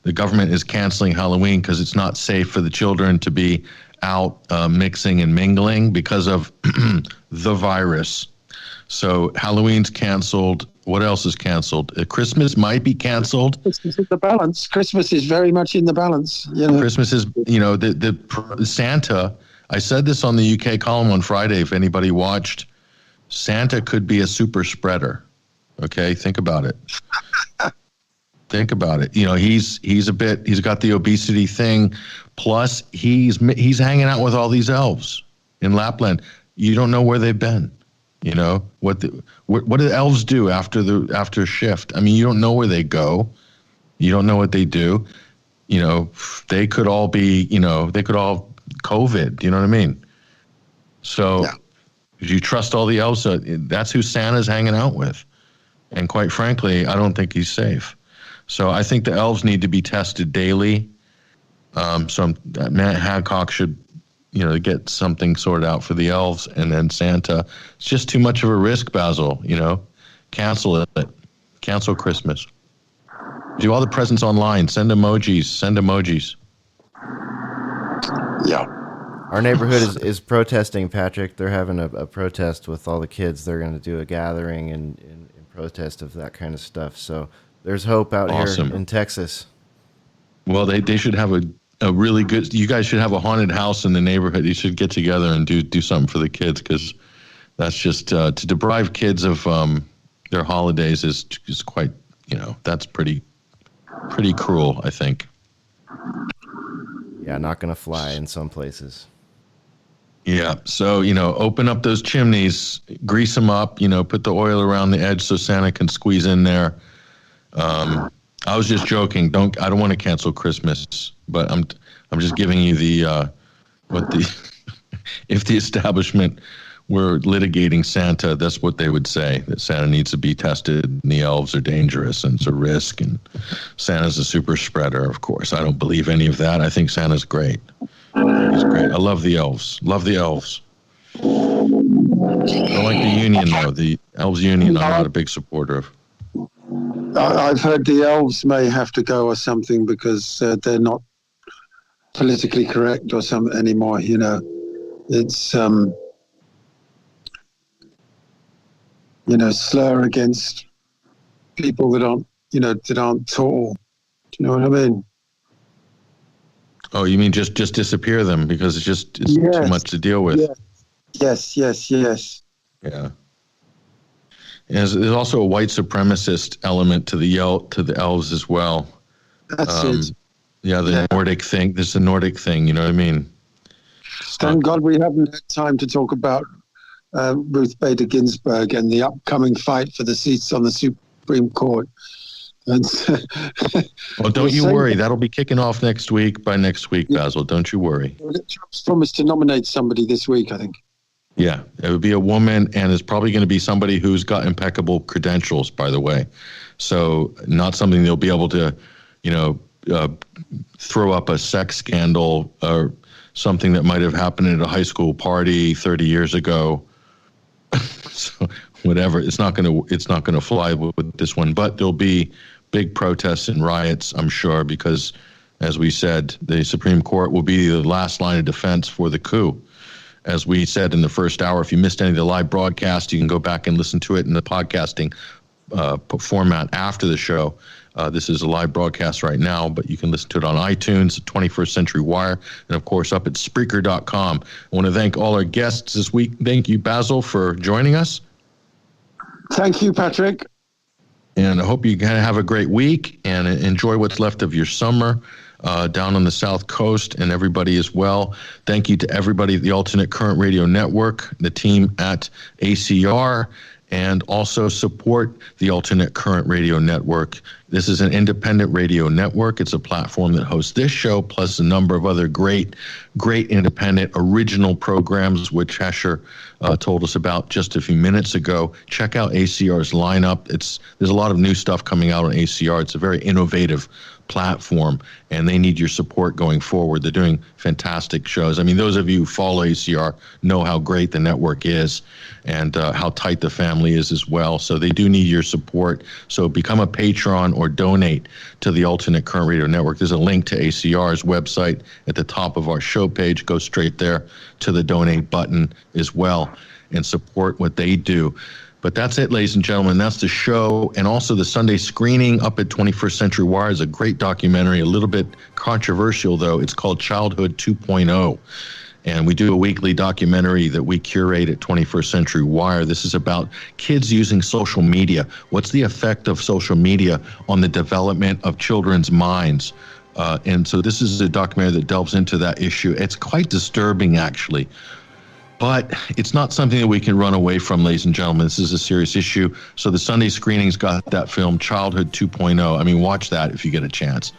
the government is canceling Halloween because it's not safe for the children to be out mixing and mingling because of the virus. So Halloween's canceled. What else is canceled? Christmas might be canceled. Christmas is the balance. Christmas is very much in the balance. You know. Christmas is, the Santa. I said this on the UK column on Friday. If anybody watched, Santa could be a super spreader. Okay, think about it. Think about it. He's got the obesity thing. Plus, he's hanging out with all these elves in Lapland. You don't know where they've been. What do the elves do after shift? I mean, you don't know where they go. You don't know what they do. They could all be. They could all COVID. You know what I mean? So, you trust all the elves? That's who Santa's hanging out with. And quite frankly, I don't think he's safe. So I think the elves need to be tested daily. So Matt Hancock should, get something sorted out for the elves, and then Santa. It's just too much of a risk, Basil. Cancel it. Cancel Christmas. Do all the presents online. Send emojis. Yeah. Our neighborhood is protesting, Patrick. They're having a protest with all the kids. They're going to do a gathering in protest of that kind of stuff. So there's hope out here in Texas. Well, they should have a really good. You guys should have a haunted house in the neighborhood. You should get together and do something for the kids, because that's just to deprive kids of their holidays is quite. That's pretty cruel, I think. Yeah, not going to fly in some places. Yeah, so, open up those chimneys, grease them up, put the oil around the edge so Santa can squeeze in there. I was just joking. I don't want to cancel Christmas, but I'm just giving you if the establishment were litigating Santa, that's what they would say, that Santa needs to be tested and the elves are dangerous and it's a risk and Santa's a super spreader, of course. I don't believe any of that. I think Santa's great. He's great. I love the elves. Love the elves. I don't like the union, though. The elves union, I'm not a big supporter of. I've heard the elves may have to go or something because they're not politically correct or something anymore. It's slur against people that aren't tall. Do you know what I mean? Oh, you mean just disappear them because it's too much to deal with? Yes. Yeah. There's also a white supremacist element to the elves as well. That's it. Yeah, Nordic thing. This is a Nordic thing. You know what I mean? Thank God we haven't had time to talk about Ruth Bader Ginsburg and the upcoming fight for the seats on the Supreme Court. Well, don't you worry. That'll be kicking off next week. By next week, Basil, don't you worry. Trump's promised to nominate somebody this week, I think. Yeah, it would be a woman, and it's probably going to be somebody who's got impeccable credentials, by the way. So not something they'll be able to, throw up a sex scandal or something that might have happened at a high school party 30 years ago. So whatever, it's not going to fly with this one. But there'll be big protests and riots, I'm sure, because, as we said, the Supreme Court will be the last line of defense for the coup. As we said in the first hour, if you missed any of the live broadcast, you can go back and listen to it in the podcasting format after the show. This is a live broadcast right now, but you can listen to it on iTunes, 21st Century Wire, and, of course, up at Spreaker.com. I want to thank all our guests this week. Thank you, Basil, for joining us. Thank you, Patrick. And I hope you have a great week and enjoy what's left of your summer down on the South Coast, and everybody as well. Thank you to everybody at the Alternate Current Radio Network, the team at ACR, and also support the Alternate Current Radio Network. This is an independent radio network. It's a platform that hosts this show, plus a number of other great independent original programs, which Hesher told us about just a few minutes ago. Check out ACR's lineup. There's a lot of new stuff coming out on ACR. It's a very innovative platform, and they need your support going forward. They're doing fantastic shows. I mean, those of you who follow ACR know how great the network is and how tight the family is as well. So they do need your support. So become a patron or donate to the Alternate Current Radio Network. There's a link to ACR's website at the top of our show page. Go straight there to the donate button as well and support what they do. But that's it, ladies and gentlemen. That's the show. And also the Sunday screening up at 21st Century Wire is a great documentary, a little bit controversial, though. It's called Childhood 2.0. And we do a weekly documentary that we curate at 21st Century Wire. This is about kids using social media. What's the effect of social media on the development of children's minds? And so this is a documentary that delves into that issue. It's quite disturbing, actually. But it's not something that we can run away from, ladies and gentlemen. This is a serious issue. So the Sunday screenings got that film, Childhood 2.0. I mean, watch that if you get a chance.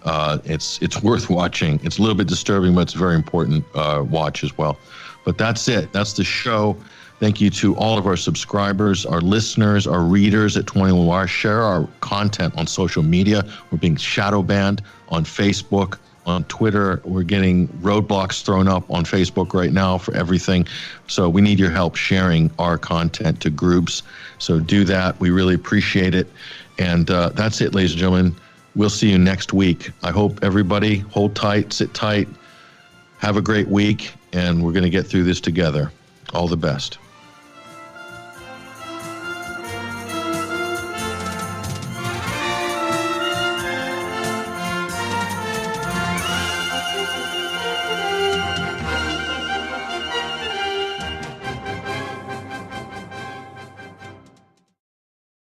It's worth watching. It's a little bit disturbing, but it's a very important watch as well. But that's it. That's the show. Thank you to all of our subscribers, our listeners, our readers at 21 Wire. Share our content on social media. We're being shadow banned on Facebook, on Twitter. We're getting roadblocks thrown up on Facebook right now for everything. So we need your help sharing our content to groups. So do that. We really appreciate it. And that's it, ladies and gentlemen. We'll see you next week. I hope everybody hold tight, sit tight, have a great week, and we're going to get through this together. All the best.